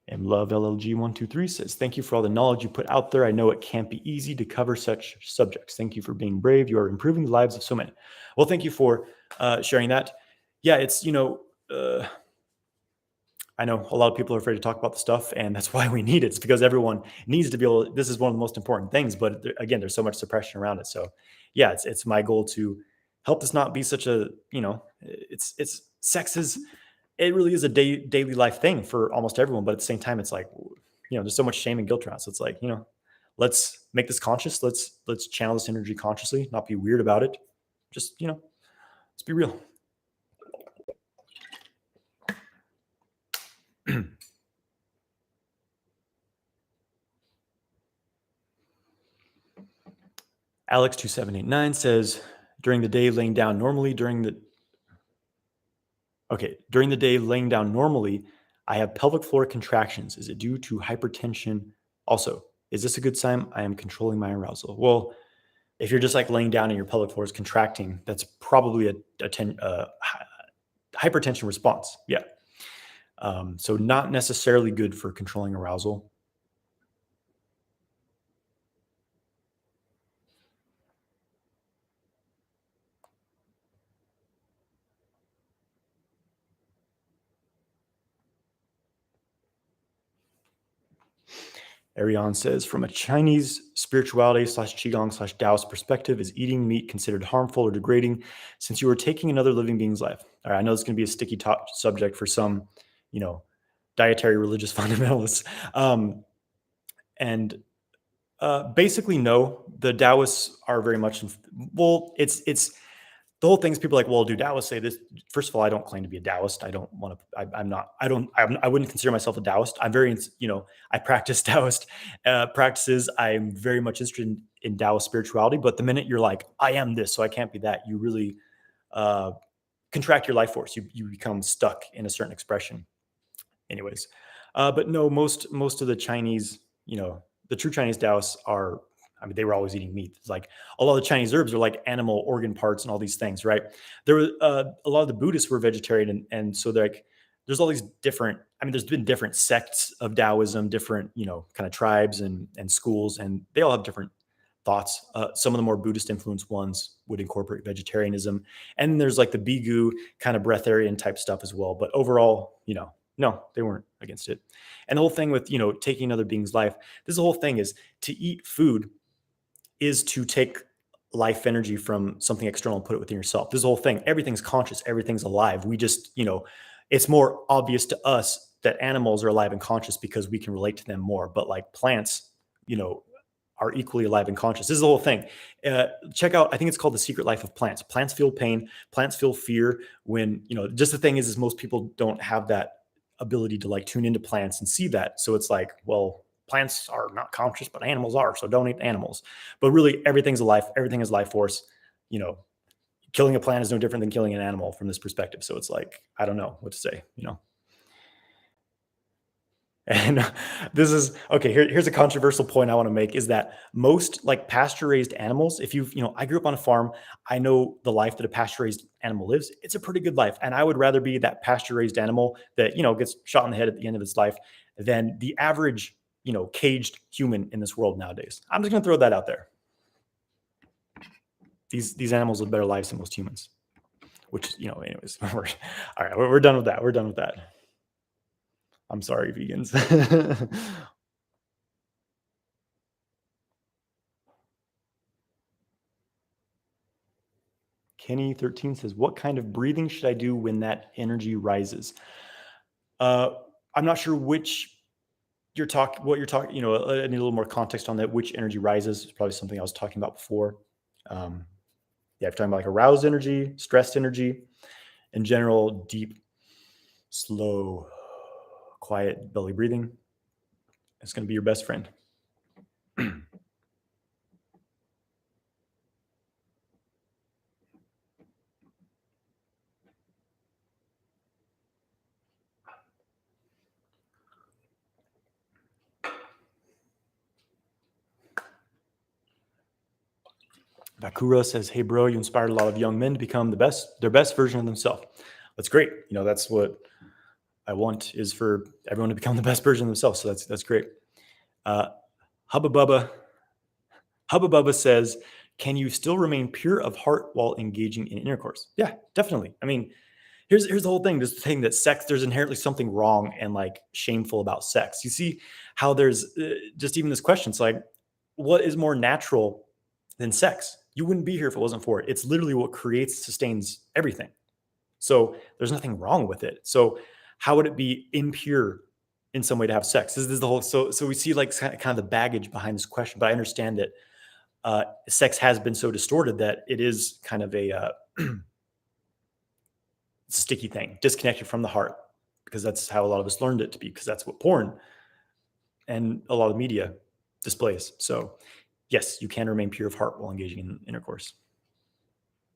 And Love LLG123 says, thank you for all the knowledge you put out there. I know it can't be easy to cover such subjects. Thank you for being brave. You are improving the lives of so many. Well, thank you for sharing that. Yeah, it's, I know a lot of people are afraid to talk about the stuff, and that's why we need it. It's because everyone needs to be able this is one of the most important things, but again, there's so much suppression around it. So yeah, it's my goal to help this not be such a, sex is, it really is a daily life thing for almost everyone. But at the same time, it's like, there's so much shame and guilt around. So it's like, let's make this conscious. Let's channel this energy consciously, not be weird about it. Just, let's be real. Alex2789 says, during the day laying down normally, I have pelvic floor contractions. Is it due to hypertension? Also, is this a good sign? I am controlling my arousal. Well, If you're just like laying down and your pelvic floor is contracting, that's probably hypertension response. Yeah. So not necessarily good for controlling arousal. Ariane says, from a Chinese spirituality slash Qigong slash Taoist perspective, is eating meat considered harmful or degrading since you are taking another living being's life? All right, I know it's going to be a sticky subject for some, you know, dietary religious fundamentalists. And basically, no, the Taoists are very much, well, it's the whole thing is people are like, well, do Taoists say this? First of all, I don't claim to be a Taoist. I don't want to, I'm not, I wouldn't consider myself a Taoist. I'm very, I practice Taoist practices. I'm very much interested in Taoist spirituality. But the minute you're like, I am this, so I can't be that, you really contract your life force. You become stuck in a certain expression. Anyways, but no, most of the Chinese, the true Chinese Taoists are, I mean, they were always eating meat. It's like a lot of the Chinese herbs are like animal organ parts and all these things, right? There were a lot of the Buddhists were vegetarian, and so like there's all these different. I mean, there's been different sects of Taoism, different kind of tribes and schools, and they all have different thoughts. Some of the more Buddhist influenced ones would incorporate vegetarianism, and there's like the Bigu kind of breatharian type stuff as well. But overall, no, they weren't against it. And the whole thing with taking another being's life, this whole thing is to eat food is to take life energy from something external and put it within yourself. This whole thing, everything's conscious, everything's alive. We just, it's more obvious to us that animals are alive and conscious because we can relate to them more. But like plants, are equally alive and conscious. This is the whole thing. Check out, I think it's called The Secret Life of Plants. Plants feel pain, plants feel fear when, just the thing is most people don't have that ability to like tune into plants and see that. So it's like, well, plants are not conscious, but animals are. So don't eat animals. But really, everything's alive. Everything is life force. Killing a plant is no different than killing an animal from this perspective. So it's like, I don't know what to say. And this is okay. Here's a controversial point I want to make is that most like pasture raised animals, if I grew up on a farm, I know the life that a pasture raised animal lives. It's a pretty good life. And I would rather be that pasture raised animal that, gets shot in the head at the end of its life than the average, caged human in this world nowadays. I'm just going to throw that out there. These animals live better lives than most humans, which, anyways, all right. We're done with that. We're done with that. I'm sorry, vegans. Kenny13 says, what kind of breathing should I do when that energy rises? I'm not sure what you're talking, I need a little more context on that. Which energy rises is probably something I was talking about before. Yeah, if you're talking about like aroused energy, stressed energy, in general, deep, slow, quiet belly breathing, it's going to be your best friend. Bakura says, hey, bro, you inspired a lot of young men to become their best version of themselves. That's great. That's what I want is for everyone to become the best version of themselves. So that's great. Hubba Bubba says, can you still remain pure of heart while engaging in intercourse? Yeah, definitely. I mean, here's the whole thing. This thing that sex, there's inherently something wrong and like shameful about sex. You see how there's just even this question. It's like, what is more natural than sex? You wouldn't be here if it wasn't for it. It's literally what creates, sustains everything. So there's nothing wrong with it. So how would it be impure in some way to have sex? This is the whole. So we see like kind of the baggage behind this question. But I understand that sex has been so distorted that it is kind of a sticky thing, disconnected from the heart, because that's how a lot of us learned it to be. Because that's what porn and a lot of media displays. So yes, you can remain pure of heart while engaging in intercourse.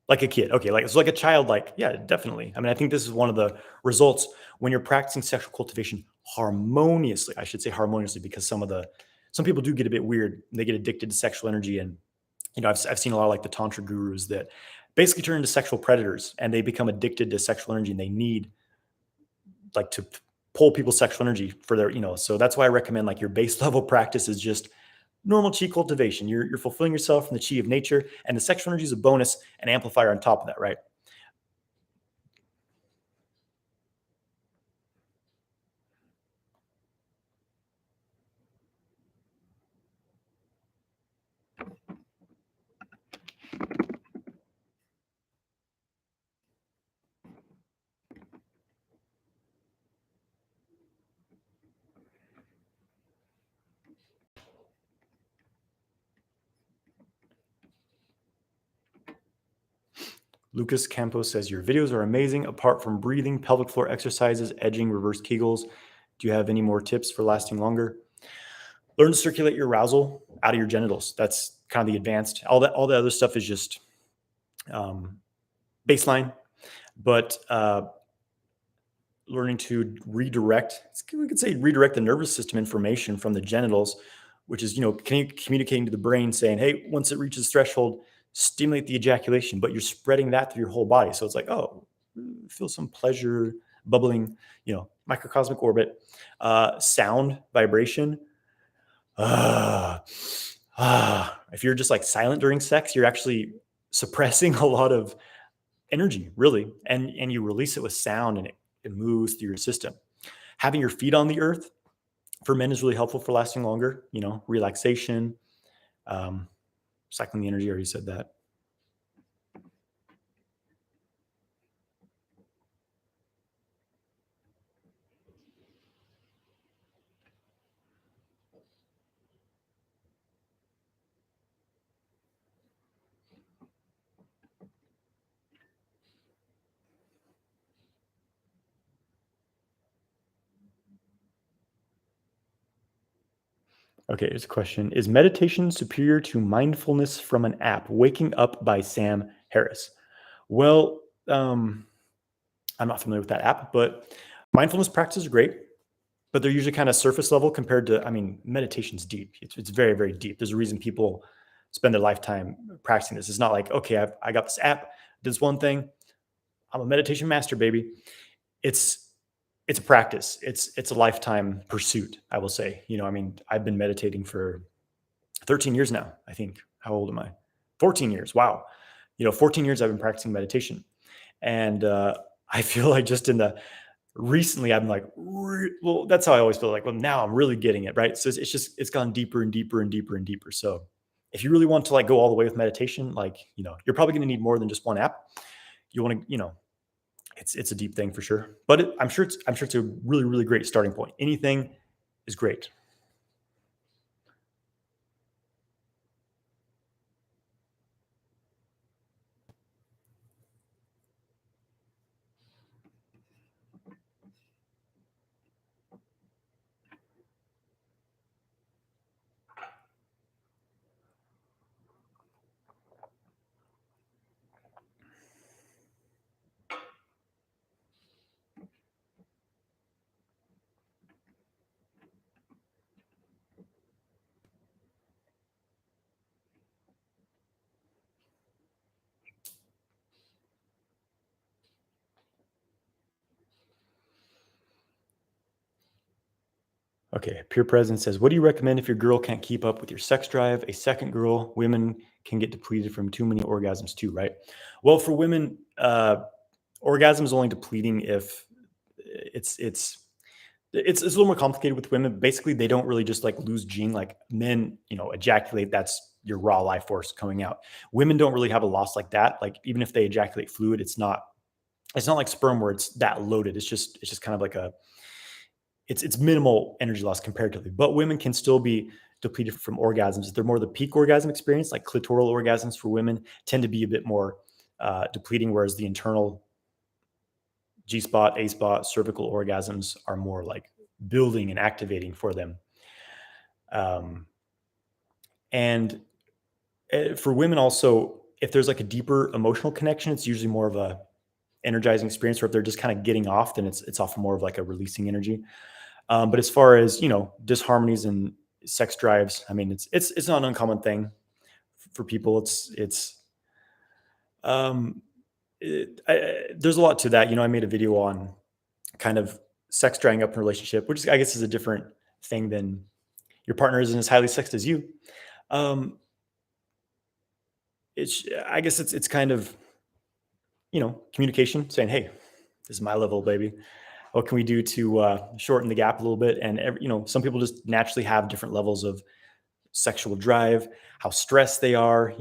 Like a kid. Okay, like a child, yeah, definitely. I mean, I think this is one of the results when you're practicing sexual cultivation harmoniously. I should say harmoniously because some people do get a bit weird. They get addicted to sexual energy and I've seen a lot of like the tantra gurus that basically turn into sexual predators and they become addicted to sexual energy and they need like to pull people's sexual energy for their, so that's why I recommend like your base level practice is just normal chi cultivation. You're fulfilling yourself from the chi of nature, and the sexual energy is a bonus and amplifier on top of that, right? Lucas Campos says your videos are amazing. Apart from breathing, pelvic floor exercises, edging, reverse Kegels, do you have any more tips for lasting longer? Learn to circulate your arousal out of your genitals. That's kind of the advanced. All the other stuff is just um, baseline, but learning to redirect, we could say redirect the nervous system information from the genitals, which is, communicating to the brain saying, hey, once it reaches threshold, stimulate the ejaculation, but you're spreading that through your whole body. So it's like, oh, feel some pleasure bubbling, microcosmic orbit, sound, vibration. Ah, if you're just like silent during sex, you're actually suppressing a lot of energy, really, and you release it with sound, and it moves through your system. Having your feet on the earth for men is really helpful for lasting longer. Relaxation, um, cycling the energy. I already said that. Okay, here's a question: is meditation superior to mindfulness from an app? Waking Up by Sam Harris. Well, I'm not familiar with that app, but mindfulness practices are great, but they're usually kind of surface level compared to, I mean, meditation's deep. It's very, very deep. There's a reason people spend their lifetime practicing this. It's not like, okay, I got this app, this one thing, I'm a meditation master, baby. It's it's a practice. It's a lifetime pursuit, I will say. I mean, I've been meditating for 13 years now, I think. How old am I? 14 years. Wow. 14 years I've been practicing meditation. And I feel like just in the recently I'm like, well, that's how I always feel like, well, now I'm really getting it, right? So it's just it's gone deeper and deeper and deeper and deeper. So if you really want to like go all the way with meditation, like, you're probably going to need more than just one app. You want to, it's a deep thing for sure. But I'm sure it's a really, really great starting point. Anything is great. Okay, Pure Presence says, what do you recommend if your girl can't keep up with your sex drive? A second girl, women can get depleted from too many orgasms too, right? Well, for women, orgasm is only depleting if it's a little more complicated with women. Basically, they don't really just like lose gene like men, ejaculate. That's your raw life force coming out. Women don't really have a loss like that. Like even if they ejaculate fluid, it's not like sperm where it's that loaded. It's just kind of like it's minimal energy loss comparatively, but women can still be depleted from orgasms. They're more the peak orgasm experience, like clitoral orgasms for women tend to be a bit more depleting, whereas the internal G spot, A spot, cervical orgasms are more like building and activating for them. Um, and for women also, if there's like a deeper emotional connection, it's usually more of a energizing experience. Or if they're just kind of getting off, then it's often more of like a releasing energy. But as far as disharmonies and sex drives, I mean, it's not an uncommon thing for people. Um, there's a lot to that. I made a video on kind of sex drying up in a relationship, which I guess is a different thing than your partner isn't as highly sexed as you. Um, I guess it's kind of, communication, saying, "Hey, this is my level, baby. What can we do to shorten the gap a little bit?" And some people just naturally have different levels of sexual drive, how stressed they are,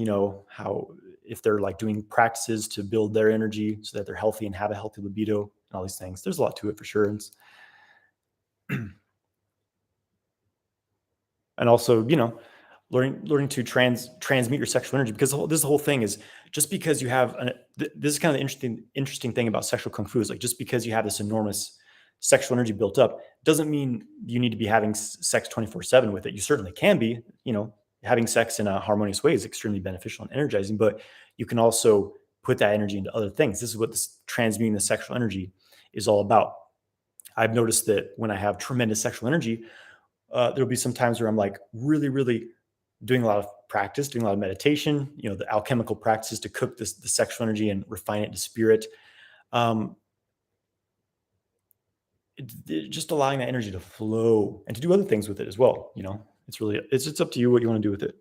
how if they're like doing practices to build their energy so that they're healthy and have a healthy libido and all these things. There's a lot to it for sure. And also, learning to transmute your sexual energy, because the whole thing is, just because you have this is kind of the interesting thing about sexual kung fu, is like, just because you have this enormous sexual energy built up doesn't mean you need to be having sex 24/7 with it. You certainly can be. Having sex in a harmonious way is extremely beneficial and energizing, but you can also put that energy into other things. This is what this transmuting the sexual energy is all about. I've noticed that when I have tremendous sexual energy, there'll be some times where I'm like really, really doing a lot of practice, doing a lot of meditation, the alchemical practices to cook the sexual energy and refine it to spirit. Um, just allowing that energy to flow and to do other things with it as well. It's up to you what you want to do with it.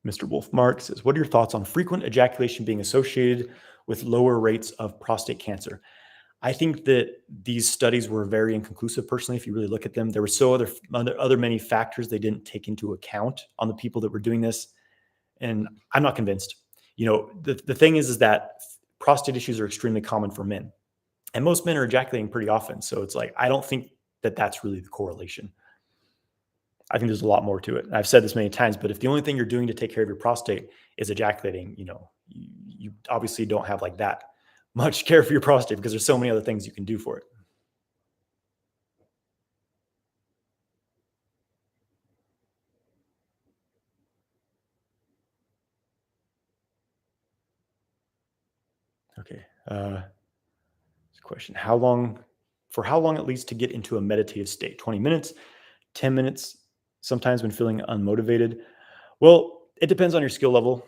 Mr. Wolf Mark says, "What are your thoughts on frequent ejaculation being associated with lower rates of prostate cancer?" I think that these studies were very inconclusive. Personally, if you really look at them, there were other many factors they didn't take into account on the people that were doing this, and I'm not convinced. The thing is that prostate issues are extremely common for men, and most men are ejaculating pretty often. So it's like, I don't think that that's really the correlation. I think there's a lot more to it. I've said this many times, but if the only thing you're doing to take care of your prostate is ejaculating, you obviously don't have like that much care for your prostate, because there's so many other things you can do for it. Okay. Question: how long at least to get into a meditative state? 20 minutes, 10 minutes, sometimes when feeling unmotivated? Well, it depends on your skill level,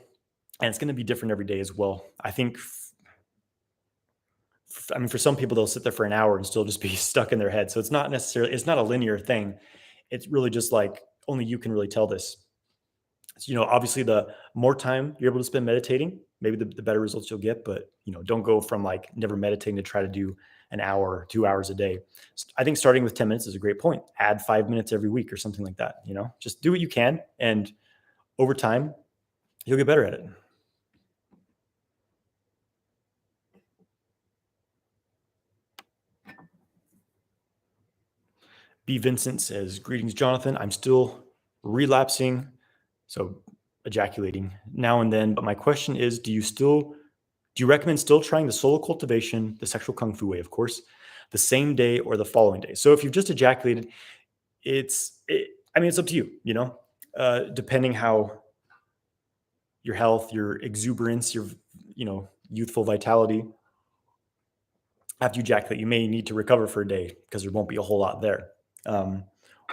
and it's going to be different every day as well. I think, I mean, for some people, they'll sit there for an hour and still just be stuck in their head. So it's not a linear thing. It's really just like, only you can really tell this. So, obviously, the more time you're able to spend meditating, maybe the better results you'll get. But don't go from like never meditating to try to do an hour, 2 hours a day. I think starting with 10 minutes is a great point. Add 5 minutes every week or something like that. Just do what you can, and over time, you'll get better at it. B. Vincent says, "Greetings, Jonathan. I'm still relapsing, so ejaculating now and then. But my question is, do you recommend still trying the solo cultivation, the sexual kung fu way, of course, the same day or the following day?" So if you've just ejaculated, I mean, it's up to you, depending how your health, your exuberance, your, youthful vitality. After you ejaculate, you may need to recover for a day because there won't be a whole lot there. Um,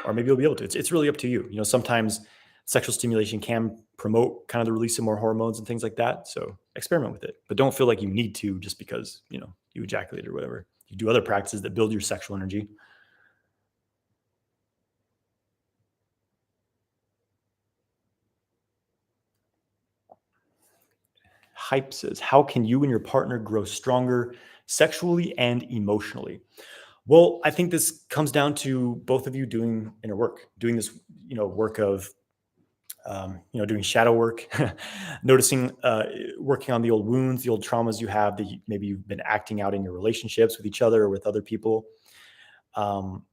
or maybe you'll be able to. It's really up to you. Sometimes sexual stimulation can promote kind of the release of more hormones and things like that. So experiment with it, but don't feel like you need to just because, you ejaculate or whatever. You do other practices that build your sexual energy. Hype says, "How can you and your partner grow stronger sexually and emotionally?" Well, I think this comes down to both of you doing inner work, doing this, work of, doing shadow work, noticing, working on the old wounds, the old traumas you have that maybe you've been acting out in your relationships with each other or with other people. Um,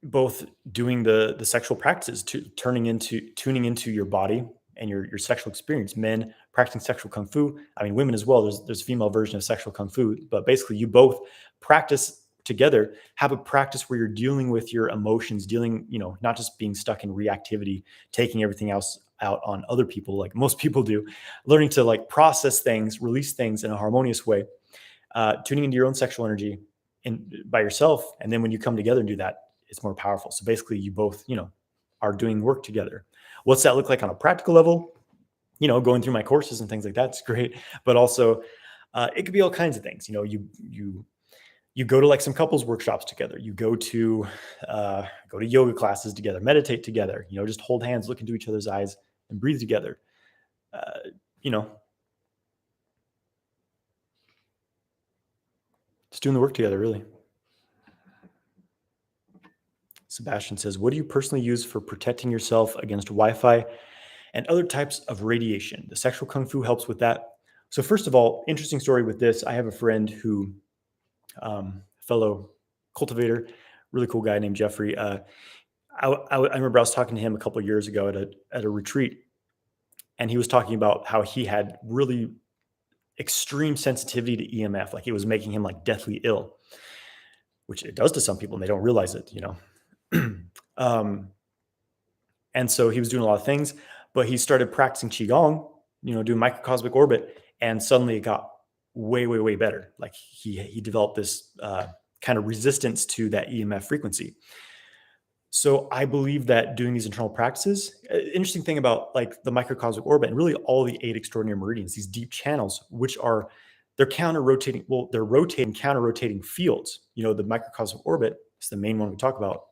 Both doing the sexual practices, to tuning into your body and your sexual experience. Men practicing sexual kung fu. I mean, women as well. There's a female version of sexual kung fu, but basically you both practice together. Have a practice where you're dealing with your emotions, dealing, not just being stuck in reactivity, taking everything else out on other people like most people do. Learning to like process things, release things in a harmonious way. Tuning into your own sexual energy by yourself, and then when you come together and do that, it's more powerful. So basically, you both, are doing work together. What's that look like on a practical level? Going through my courses and things like that's great, but also it could be all kinds of things. You go to like some couples workshops together. You go to yoga classes together, meditate together. Just hold hands, look into each other's eyes, and breathe together. Uh, you know, just doing the work together, really. Sebastian says, "What do you personally use for protecting yourself against Wi-Fi and other types of radiation? The sexual kung fu helps with that." So first of all, interesting story with this. I have a friend who, fellow cultivator, really cool guy named Jeffrey. I remember I was talking to him a couple of years ago at a retreat, and he was talking about how he had really extreme sensitivity to EMF, like it was making him like deathly ill, which it does to some people and they don't realize it. um, and so he was doing a lot of things, but he started practicing qigong, doing microcosmic orbit, and suddenly it got way, way, way better. Like he developed this kind of resistance to that EMF frequency. So I believe that doing these internal practices, interesting thing about like the microcosmic orbit and really all the 8 extraordinary meridians, these deep channels, which are they're counter rotating. Well, they're rotating counter rotating fields. The microcosmic orbit is the main one we talk about,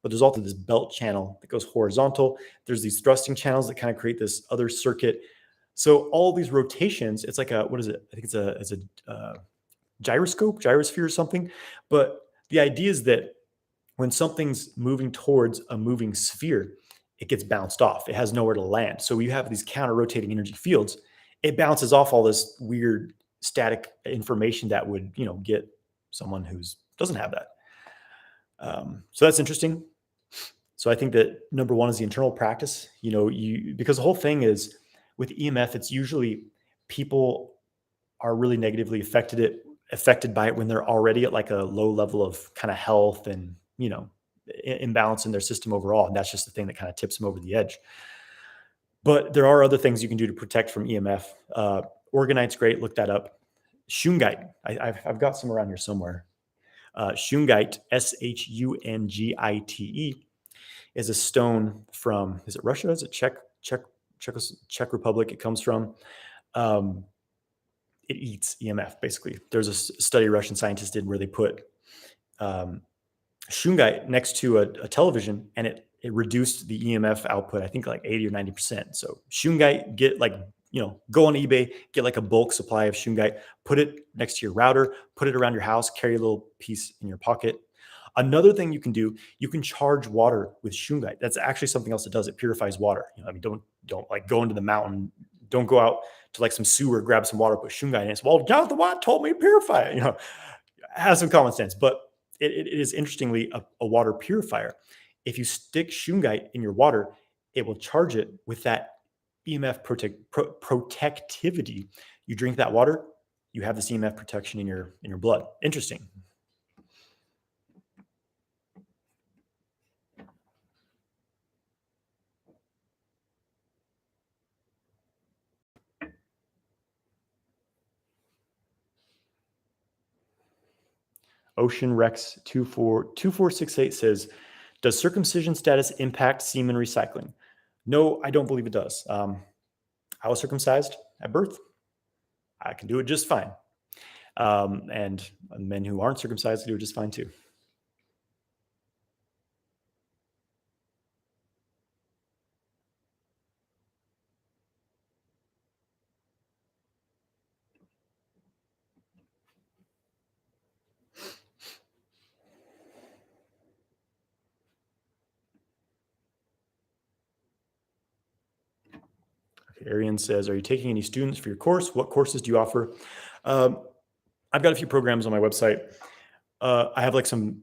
but there's also this belt channel that goes horizontal. There's these thrusting channels that kind of create this other circuit. So all these rotations, it's like what is it? I think it's a gyroscope, gyrosphere or something. But the idea is that when something's moving towards a moving sphere, it gets bounced off. It has nowhere to land. So you have these counter rotating energy fields. It bounces off all this weird static information that would, get someone who's doesn't have that. So that's interesting. So I think that number one is the internal practice. Because the whole thing is with EMF, it's usually people are really negatively affected by it when they're already at like a low level of kind of health and imbalance in their system overall, and that's just the thing that kind of tips them over the edge. But there are other things you can do to protect from EMF. Orgonite's great. Look that up. Shungite. I've got some around here somewhere. Shungite, Shungite, is a stone from, is it Russia? Is it Czech Republic? It comes from. It eats EMF, basically. There's a study Russian scientists did where they put shungite next to a television, and it reduced the EMF output, I think like 80 or 90%. So shungite, go on eBay, get like a bulk supply of shungite, put it next to your router, put it around your house, carry a little piece in your pocket. Another thing you can do, you can charge water with shungite. That's actually something else that does. It purifies water. Don't like go into the mountain. Don't go out to like some sewer, grab some water, put shungite in it. Well, Johnathan Watt told me to purify it. Have some common sense. But it is interestingly a water purifier. If you stick shungite in your water, it will charge it with that EMF protectivity. You drink that water, you have this EMF protection in your blood. Interesting. Ocean Rex 2468 says, "Does circumcision status impact semen recycling?" No, I don't believe it does. I was circumcised at birth. I can do it just fine. And men who aren't circumcised do it just fine too. Okay, Arian says, "Are you taking any students for your course? What courses do you offer?" I've got a few programs on my website. I have like some,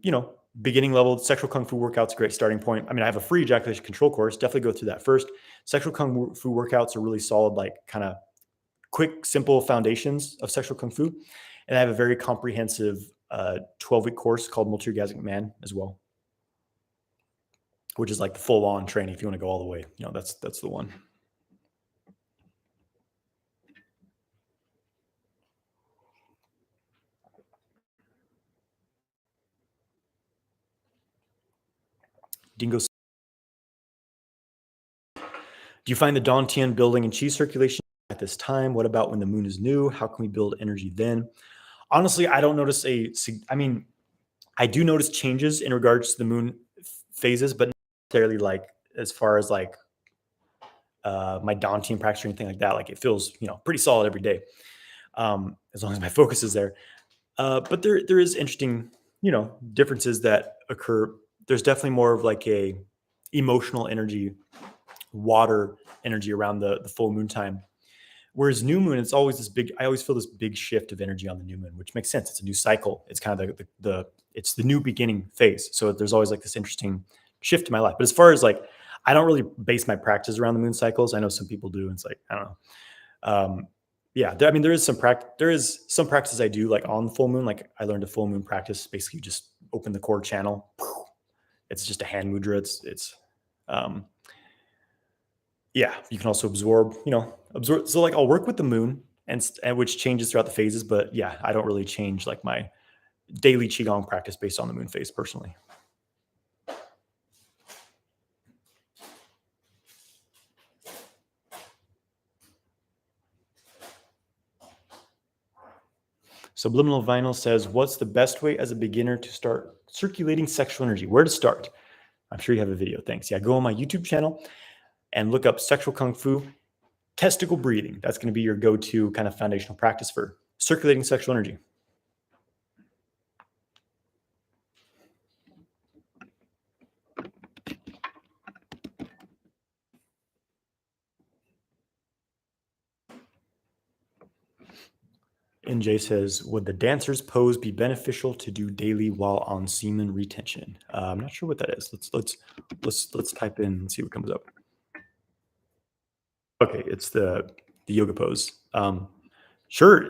beginning level sexual kung fu workouts, great starting point. I mean, I have a free ejaculation control course. Definitely go through that first. Sexual kung fu workouts are really solid, like kind of quick, simple foundations of sexual kung fu. And I have a very comprehensive 12-week course called Multi-Orgasmic Man as well, which is like the full-on training if you want to go all the way. That's the one. Dingo, do you find the Dantian building and chi circulation at this time? What about when the moon is new? How can we build energy then? Honestly, I don't notice I mean, I do notice changes in regards to the moon phases, but not necessarily like as far as like my Dantian practice or anything like that. Like it feels, pretty solid every day, as long as my focus is there. But there is interesting, differences that occur. There's definitely more of like a emotional energy, water energy around the full moon time. Whereas new moon, it's always this big. I always feel this big shift of energy on the new moon, which makes sense. It's a new cycle. It's kind of it's the new beginning phase. So there's always like this interesting shift in my life. But as far as like, I don't really base my practice around the moon cycles. I know some people do. And it's like, I don't know. Yeah, I mean, there is some practice. There is some practices I do like on the full moon. Like I learned a full moon practice. Basically, you just open the core channel. It's just a hand mudra. Um, yeah. You can also absorb. So like I'll work with the moon and which changes throughout the phases. But yeah, I don't really change like my daily qigong practice based on the moon phase personally. Subliminal Vinyl says, "What's the best way as a beginner to start circulating sexual energy? Where to start?" I'm sure you have a video. Thanks. Yeah, go on my YouTube channel and look up sexual kung fu testicle breathing. That's going to be your go-to kind of foundational practice for circulating sexual energy. NJ says, "Would the dancer's pose be beneficial to do daily while on semen retention?" I'm not sure what that is. Let's type in and see what comes up. Okay, it's the yoga pose. Sure,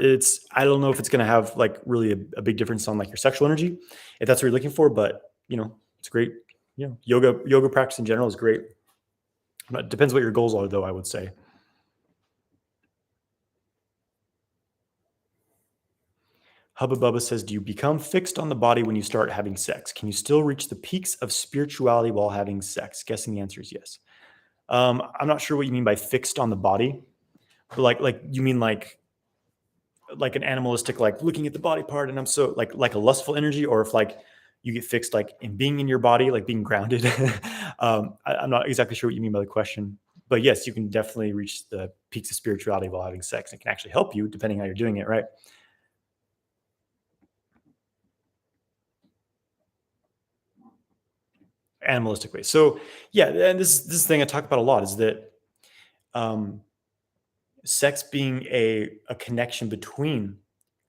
I don't know if it's going to have like really a big difference on like your sexual energy, if that's what you're looking for. But it's great. Yoga practice in general is great. But it depends what your goals are, though. I would say. Hubba Bubba says, "Do you become fixed on the body when you start having sex? Can you still reach the peaks of spirituality while having sex?" Guessing the answer is yes. I'm not sure what you mean by fixed on the body, but like you mean like an animalistic, like looking at the body part, and I'm so like a lustful energy, or if like you get fixed like in being in your body, like being grounded. I'm not exactly sure what you mean by the question, but yes, you can definitely reach the peaks of spirituality while having sex. It can actually help you depending how you're doing it, right? Animalistic way. So yeah, and this thing I talk about a lot is that um, sex being a connection between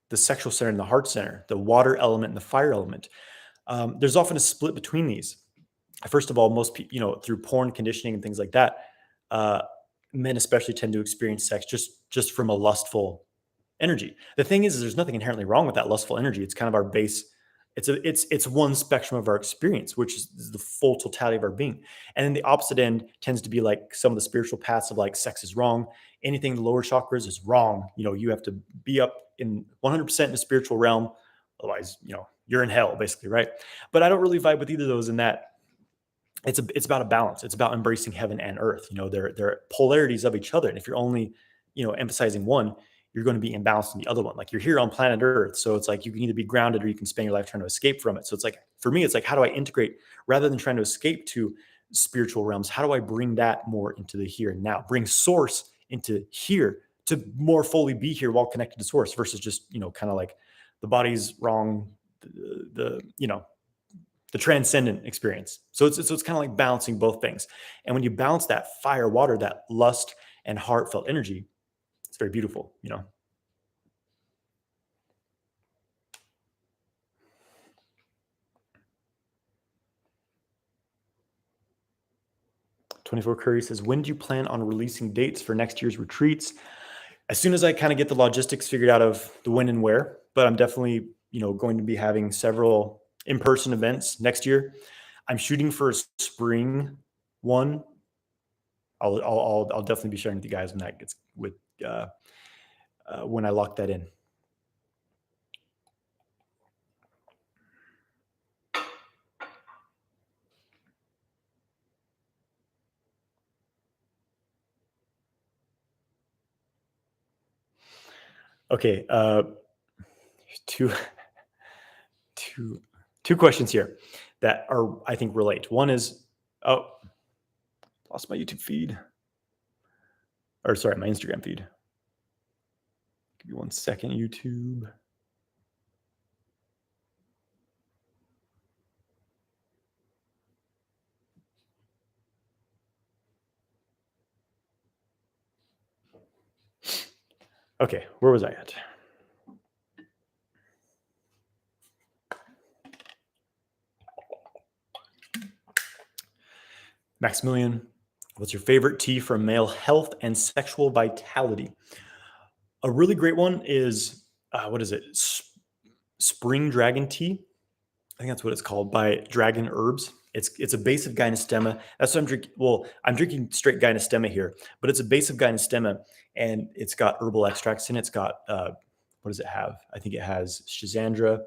the sexual center and the heart center, the water element and the fire element. There's often a split between these. First of all, most people, through porn conditioning and things like that, uh, men especially tend to experience sex just from a lustful energy. The thing is there's nothing inherently wrong with that lustful energy. It's kind of our base. It's one spectrum of our experience, which is the full totality of our being. And then the opposite end tends to be like some of the spiritual paths of like sex is wrong. Anything in the lower chakras is wrong. You have to be up in 100% in the spiritual realm. Otherwise, you're in hell basically, right? But I don't really vibe with either of those in that it's about a balance. It's about embracing heaven and earth. They're polarities of each other. And if you're only, emphasizing one, you're going to be imbalanced in the other one. Like you're here on planet Earth. So it's like you can either be grounded or you can spend your life trying to escape from it. So it's like for me, it's like, how do I integrate rather than trying to escape to spiritual realms? How do I bring that more into the here and now? Bring source into here to more fully be here while connected to source versus just, kind of like the body's wrong, the transcendent experience. So it's kind of like balancing both things. And when you balance that fire, water, that lust and heartfelt energy, it's very beautiful. 24 Curry says, "When do you plan on releasing dates for next year's retreats?" As soon as I kind of get the logistics figured out of the when and where, but I'm definitely, going to be having several in-person events next year. I'm shooting for a spring one. I'll definitely be sharing with you guys when that gets with uh, when I lock that in. Okay. Two, two, two questions here that are, I think, relate. One is, oh, lost my YouTube feed, or sorry, my Instagram feed. Give me 1 second, YouTube. Okay, where was I at? Maximilian, what's your favorite tea for male health and sexual vitality? A really great one is, what is it? Spring Dragon Tea. I think that's what it's called, by Dragon Herbs. It's a base of Gynostema. That's what I'm drinking. Well, I'm drinking straight Gynostema here, but it's a base of Gynostema, and it's got herbal extracts in it. It's got what does it have? I think it has Schizandra,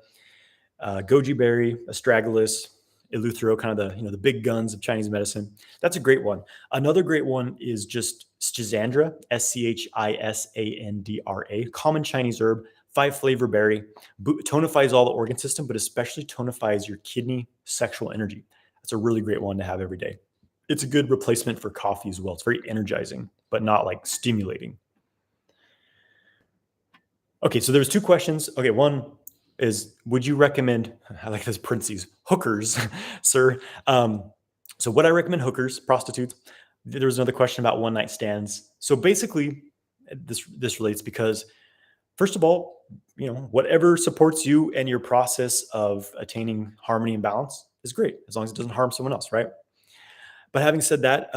goji berry, astragalus, eleuthero, kind of the big guns of Chinese medicine. That's a great one. Another great one is just Schizandra, Schisandra, common Chinese herb, 5 flavor berry, tonifies all the organ system, but especially tonifies your kidney sexual energy. That's a really great one to have every day. It's a good replacement for coffee as well. It's very energizing, but not like stimulating. Okay, so there's 2 questions. Okay, one is, would you recommend, I like this parentheses, hookers, sir? So would I recommend hookers, prostitutes? There was another question about one night stands. So basically, this relates because, first of all, whatever supports you and your process of attaining harmony and balance is great, as long as it doesn't harm someone else, right? But having said that,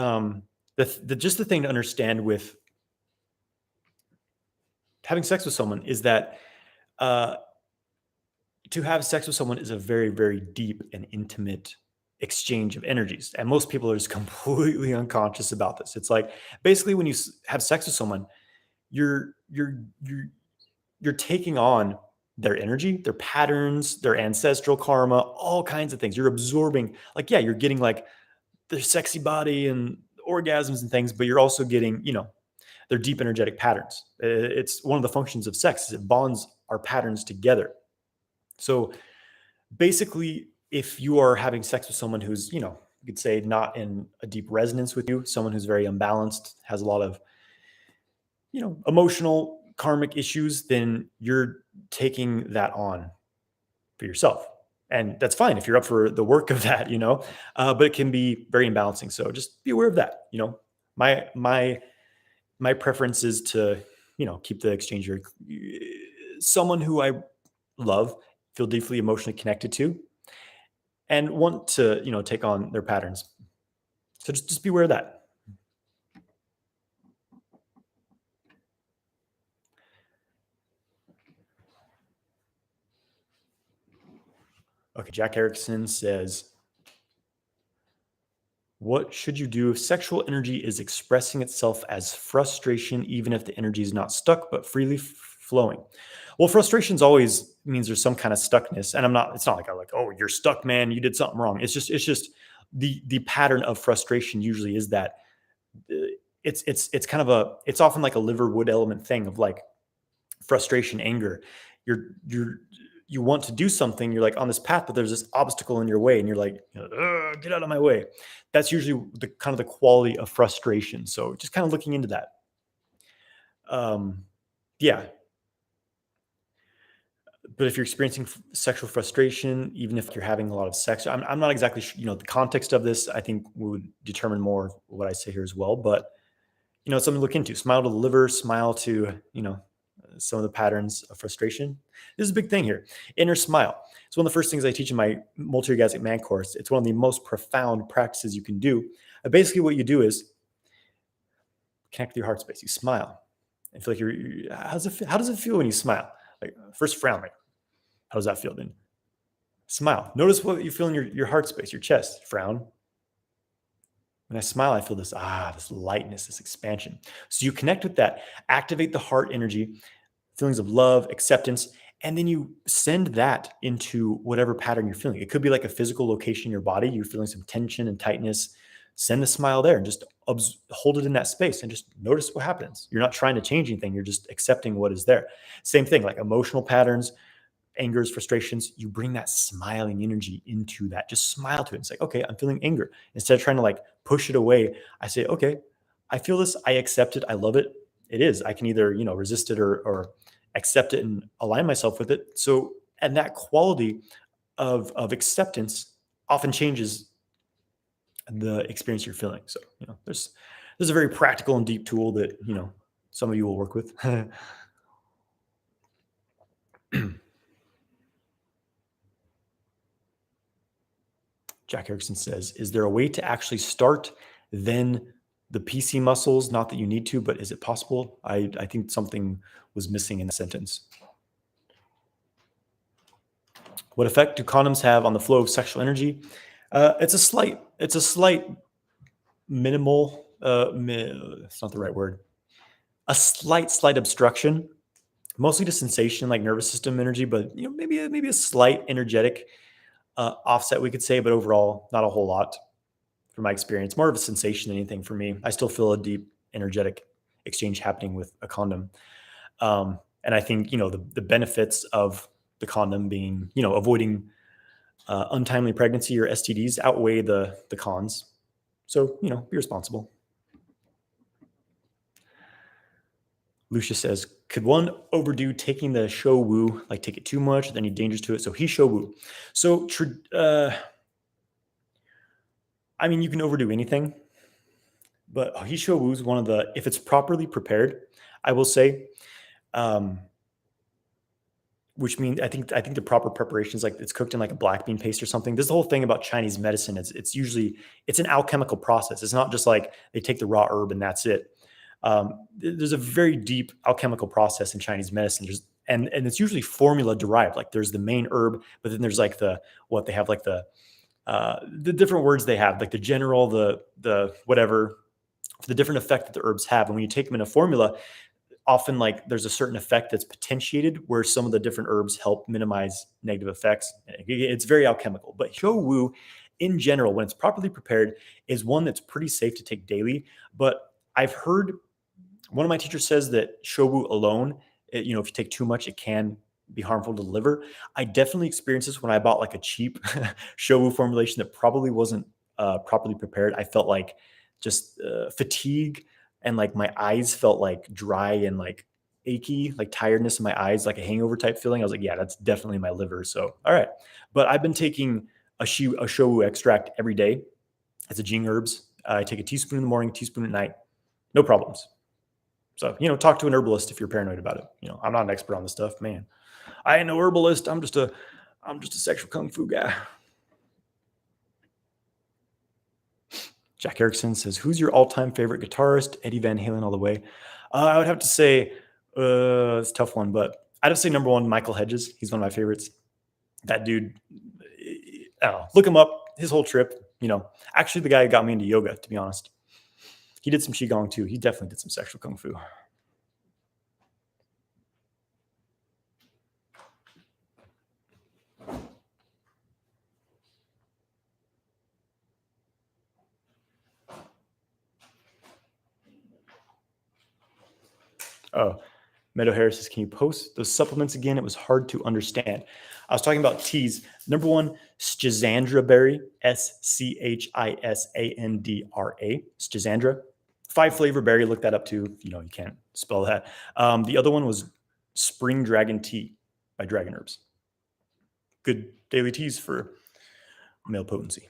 just the thing to understand with having sex with someone is that uh, to have sex with someone is a very, very deep and intimate exchange of energies. And most people are just completely unconscious about this. It's like, basically, when you have sex with someone, you're you're you're you're taking on their energy, their patterns, their ancestral karma, all kinds of things. You're absorbing, like, yeah, you're getting like their sexy body and orgasms and things, but you're also getting, their deep energetic patterns. It's one of the functions of sex, is it bonds our patterns together. So basically, if you are having sex with someone who's, you could say, not in a deep resonance with you, someone who's very unbalanced, has a lot of, emotional karmic issues, then you're taking that on for yourself. And that's fine if you're up for the work of that, but it can be very imbalancing. So just be aware of that. My preference is to, keep the exchange very, someone who I love, feel deeply emotionally connected to, and want to, take on their patterns. So just be aware of that. Okay, Jack Erickson says, what should you do if sexual energy is expressing itself as frustration, even if the energy is not stuck but freely flowing? Well, frustrations always means there's some kind of stuckness, and it's not like I'm like, oh, you're stuck, man, you did something wrong. It's just the pattern of frustration usually is that it's kind of it's often like a liver wood element thing of like frustration, anger. You're you want to do something, you're like on this path, but there's this obstacle in your way, and you're like, "Ugh, get out of my way." That's usually the kind of the quality of frustration. So just kind of looking into that. Yeah. But if you're experiencing sexual frustration, even if you're having a lot of sex, I'm not exactly sure, the context of this, I think would determine more of what I say here as well. But, it's something to look into. Smile to the liver, smile to, some of the patterns of frustration. This is a big thing here. Inner smile. It's one of the first things I teach in my multi-orgasmic man course. It's one of the most profound practices you can do. Basically, what you do is connect with your heart space. You smile. And feel like how does it feel when you smile? Like, first frown, like, how does that feel then? Smile. Notice what you feel in your heart space, your chest. Frown. When I smile, I feel this lightness, this expansion. So you connect with that, activate the heart energy, feelings of love, acceptance, and then you send that into whatever pattern you're feeling. It could be like a physical location in your body. You're feeling some tension and tightness, send the smile there and just hold it in that space and just notice what happens. You're not trying to change anything. You're just accepting what is there. Same thing, like emotional patterns, angers, frustrations, you bring that smiling energy into that. Just smile to it. It's like, okay, I'm feeling anger. Instead of trying to like push it away, I say, okay, I feel this. I accept it. I love it. It is. I can either, resist it or accept it and align myself with it. So, and that quality of acceptance often changes the experience you're feeling. So, there's a very practical and deep tool that, some of you will work with. Jack Erickson says, is there a way to actually start then the PC muscles? Not that you need to, but is it possible? I think something was missing in the sentence. What effect do condoms have on the flow of sexual energy? It's a slight minimal, it's not the right word. A slight obstruction, mostly to sensation, like nervous system energy, but maybe a slight energetic offset, we could say, but overall, not a whole lot from my experience. More of a sensation than anything for me. I still feel a deep energetic exchange happening with a condom. And I think, the benefits of the condom being, avoiding untimely pregnancy or STDs outweigh the cons. So, be responsible. Lucia says, could one overdo taking the show woo, like take it too much, then any dangers to it? So he show woo. So, I mean, you can overdo anything, but he show woo is one of the, if it's properly prepared, I will say, which means I think the proper preparation is like it's cooked in like a black bean paste or something. This is the whole thing about Chinese medicine. It's usually an alchemical process. It's not just like they take the raw herb and that's it. There's a very deep alchemical process in Chinese medicine. And it's usually formula derived. Like there's the main herb, but then there's like the different words they have, like the general, the whatever, the different effect that the herbs have. And when you take them in a formula, often like there's a certain effect that's potentiated where some of the different herbs help minimize negative effects. It's very alchemical, but Hyo Woo in general, when it's properly prepared, is one that's pretty safe to take daily. But I've heard one of my teachers says that Hyo Woo alone, if you take too much, it can be harmful to the liver. I definitely experienced this when I bought like a cheap Hyo Woo formulation that probably wasn't properly prepared. I felt like just fatigue, and like my eyes felt like dry and like achy, like tiredness in my eyes, like a hangover type feeling. I was like, yeah, that's definitely my liver. So, all right. But I've been taking a Hyo Woo extract every day. It's a Jing herbs. I take a teaspoon in the morning, teaspoon at night. No problems. So, talk to an herbalist if you're paranoid about it. I'm not an expert on this stuff, man. I ain't no herbalist. I'm just a sexual kung fu guy. Jack Erickson says, who's your all-time favorite guitarist? Eddie Van Halen all the way. I would have to say, it's a tough one, but I'd have to say number one, Michael Hedges. He's one of my favorites. That dude, I don't know, look him up, his whole trip, Actually, the guy who got me into yoga, to be honest. He did some Qigong too. He definitely did some sexual kung fu. Oh, Meadow Harris says, can you post those supplements again? It was hard to understand. I was talking about teas. Number one, Schizandra berry, Schisandra, Schizandra. 5-flavor berry, look that up too. You can't spell that. The other one was Spring Dragon Tea by Dragon Herbs. Good daily teas for male potency.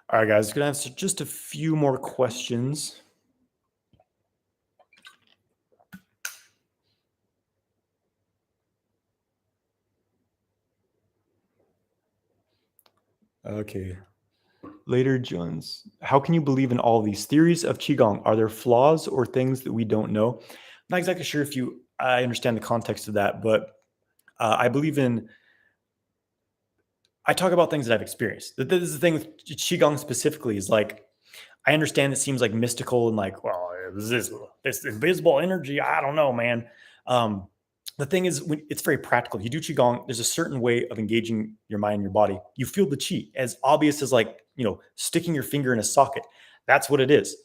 All right, guys, gonna answer just a few more questions. Okay. Later, Jones. How can you believe in all these theories of Qigong? Are there flaws or things that we don't know? I'm not exactly sure if I understand the context of that, but I believe I talk about things that I've experienced. This is the thing with Qigong specifically is like, I understand it seems like mystical and like, well, this invisible energy. I don't know, man. The thing is, when it's very practical. You do qigong. There's a certain way of engaging your mind and your body. You feel the qi, as obvious as like sticking your finger in a socket. That's what it is.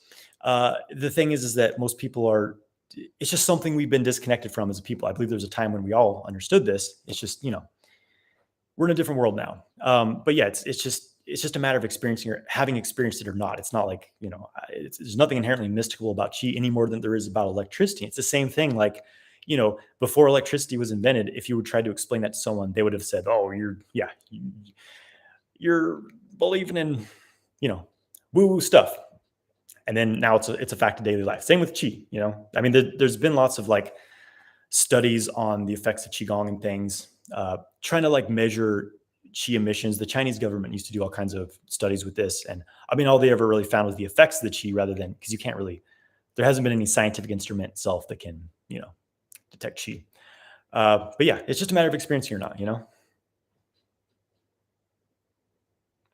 The thing is that most people are. It's just something we've been disconnected from as a people. I believe there's a time when we all understood this. It's just we're in a different world now. But yeah, it's just a matter of experiencing or having experienced it or not. It's not like there's nothing inherently mystical about chi any more than there is about electricity. It's the same thing. Like before electricity was invented, if you would try to explain that to someone, they would have said, "Oh, you're believing in woo woo stuff." And then now it's a fact of daily life. Same with chi. I mean, there's been lots of like studies on the effects of qigong and things, trying to like measure chi emissions. The Chinese government used to do all kinds of studies with this, and I mean, all they ever really found was the effects of the chi, rather than because you can't really. There hasn't been any scientific instrument itself that can detect chi. But yeah, it's just a matter of experiencing or not.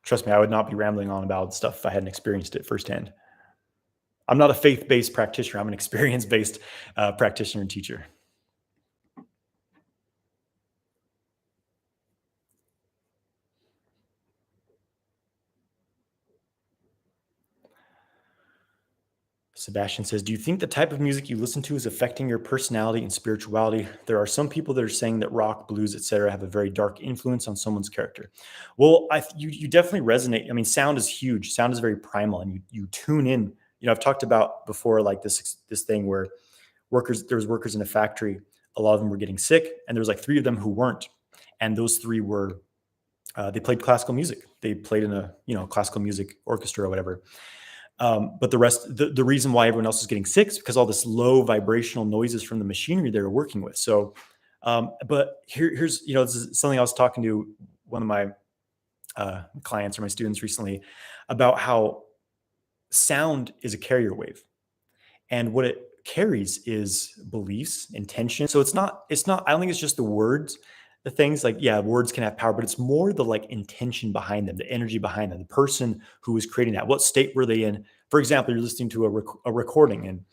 Trust me, I would not be rambling on about stuff if I hadn't experienced it firsthand. I'm not a faith-based practitioner. I'm an experience-based practitioner and teacher. Sebastian says, do you think the type of music you listen to is affecting your personality and spirituality? There are some people that are saying that rock, blues, etc., have a very dark influence on someone's character. Well, you definitely resonate. I mean, sound is huge. Sound is very primal, and you tune in. I've talked about before, like this thing where there was workers in a factory. A lot of them were getting sick, and there was like 3 of them who weren't, and those 3 were they played classical music. They played in a classical music orchestra or whatever. But the rest, the reason why everyone else is getting sick is because all this low vibrational noises from the machinery they were working with. So, but here's this is something I was talking to one of my clients or my students recently about how sound is a carrier wave, and what it carries is beliefs, intention. So it's not. I don't think it's just the words. The things like, yeah, words can have power, but it's more the like intention behind them, the energy behind them, the person who was creating that. What state were they in? For example, you're listening to a recording, and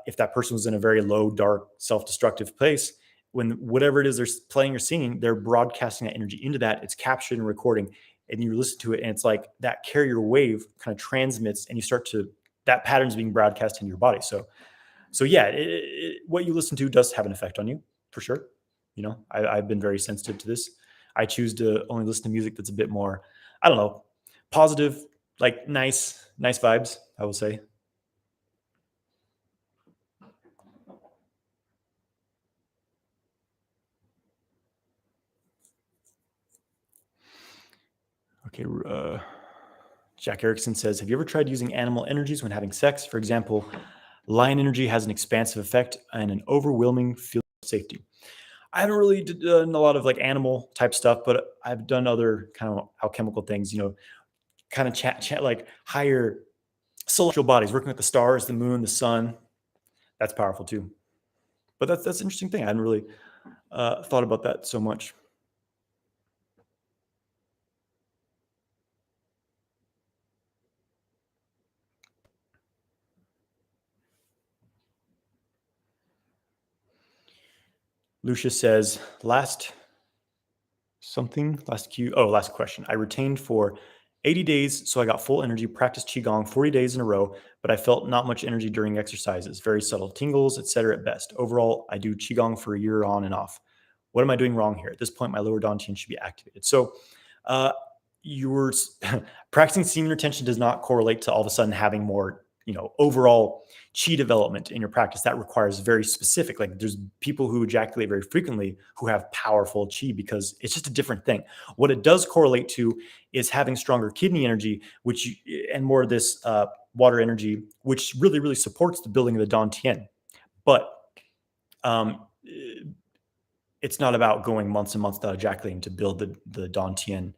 if that person was in a very low, dark, self-destructive place, when whatever it is they're playing or singing, they're broadcasting that energy into that. It's captured and recording, and you listen to it, and it's like that carrier wave kind of transmits, and you start to that pattern's being broadcast into your body. So yeah, what you listen to does have an effect on you for sure. I've been very sensitive to this. I choose to only listen to music that's a bit more, I don't know, positive, like nice vibes, I will say. Okay. Jack Erickson says, have you ever tried using animal energies when having sex? For example, lion energy has an expansive effect and an overwhelming feeling of safety. I haven't really done a lot of like animal type stuff, but I've done other kind of alchemical things, kind of chat like higher celestial bodies, working with the stars, the moon, the sun. That's powerful too. But that's an interesting thing. I hadn't really thought about that so much. Lucia says, last question. I retained for 80 days, so I got full energy, practiced Qigong 40 days in a row, but I felt not much energy during exercises, very subtle tingles, etc. at best. Overall, I do Qigong for a year on and off. What am I doing wrong here? At this point, my lower dantian should be activated. So, uh, your practicing semen retention does not correlate to all of a sudden having more, overall chi development in your practice. That requires very specific. Like there's people who ejaculate very frequently who have powerful chi because it's just a different thing. What it does correlate to is having stronger kidney energy, and more of this water energy, which really, really supports the building of the dantian. But um, it's not about going months and months without ejaculating to build the dantian.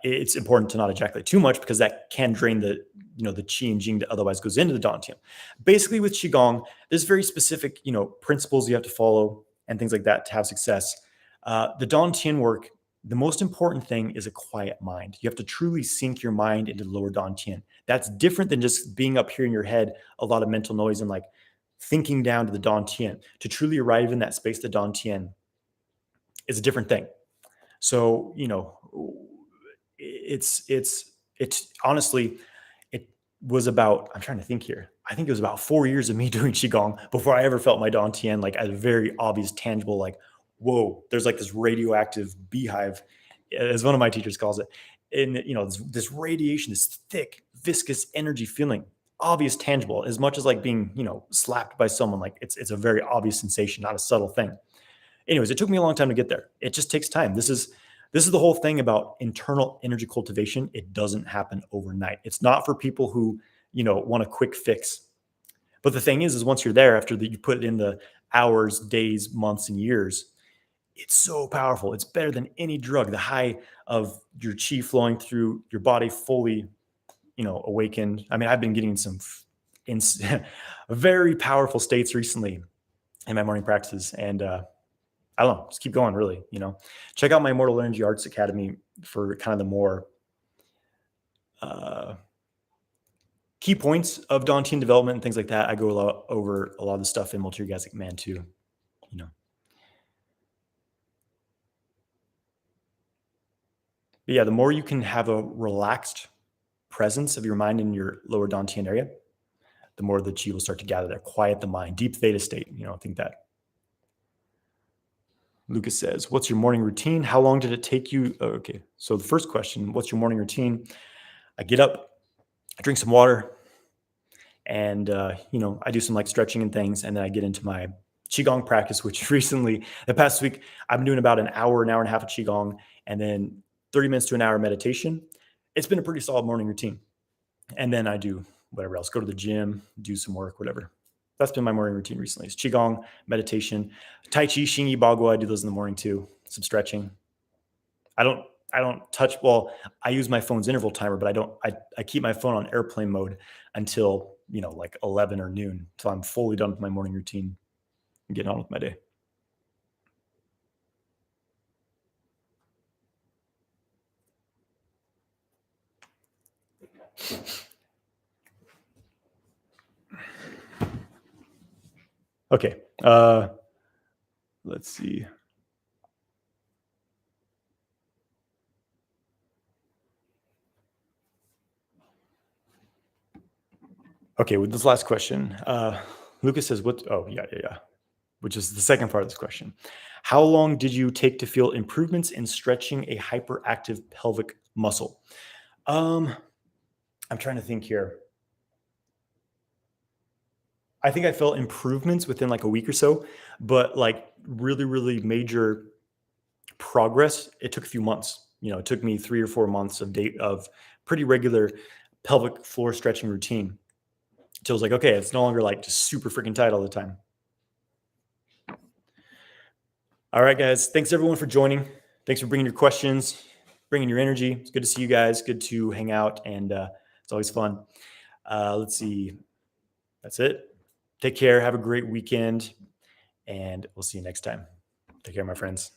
It's important to not ejaculate too much because that can drain the qi and jing that otherwise goes into the dantian. Basically, with qigong, there's very specific principles you have to follow and things like that to have success. The dantian work, the most important thing is a quiet mind. You have to truly sink your mind into the lower dantian. That's different than just being up here in your head, a lot of mental noise and like thinking down to the Dantian. To truly arrive in that space, the Dantian is a different thing. So, it's honestly, it was about, I'm trying to think here. I think it was about 4 years of me doing Qigong before I ever felt my Dantian, like as a very obvious, tangible, like, whoa, there's like this radioactive beehive, as one of my teachers calls it. And, this radiation, this thick, viscous energy feeling, obvious, tangible, as much as like being, slapped by someone, like it's a very obvious sensation, not a subtle thing. Anyways, it took me a long time to get there. It just takes time. This is the whole thing about internal energy cultivation. It doesn't happen overnight. It's not for people who, want a quick fix. But the thing is once you're there, after that you put in the hours, days, months, and years, it's so powerful. It's better than any drug. The high of your chi flowing through your body fully, awakened. I mean, I've been getting some in, very powerful states recently in my morning practices. And I don't know, just keep going, really. Check out my Immortal Energy Arts Academy for kind of the more uh, key points of Dantian development and things like that. I go over a lot of the stuff in Multi-Orgasmic Man too. But yeah, the more you can have a relaxed presence of your mind in your lower Dantian area, the more the chi will start to gather there. Quiet the mind, deep theta state. Think that. Lucas says, what's your morning routine? How long did it take you? Oh, okay. So the first question, what's your morning routine? I get up, I drink some water, and, I do some like stretching and things. And then I get into my Qigong practice, which recently, the past week, I've been doing about an hour and a half of Qigong, and then 30 minutes to an hour meditation. It's been a pretty solid morning routine. And then I do whatever else, go to the gym, do some work, whatever. That's been my morning routine recently. It's Qigong, meditation, Tai Chi, Xingyi, Bagua. I do those in the morning too. Some stretching. I don't touch, well, I use my phone's interval timer, but I keep my phone on airplane mode until, like 11 or noon, until I'm fully done with my morning routine and getting on with my day. Okay. Let's see. Okay, with this last question, Lucas says, yeah. Which is the second part of this question. How long did you take to feel improvements in stretching a hyperactive pelvic muscle? I'm trying to think here. I think I felt improvements within like a week or so, but like really, really major progress, it took a few months. It took me 3 or 4 months of pretty regular pelvic floor stretching routine till it was like, okay, it's no longer like just super freaking tight all the time. All right, guys. Thanks everyone for joining. Thanks for bringing your questions, bringing your energy. It's good to see you guys. Good to hang out, and it's always fun. Let's see. That's it. Take care. Have a great weekend, and we'll see you next time. Take care, my friends.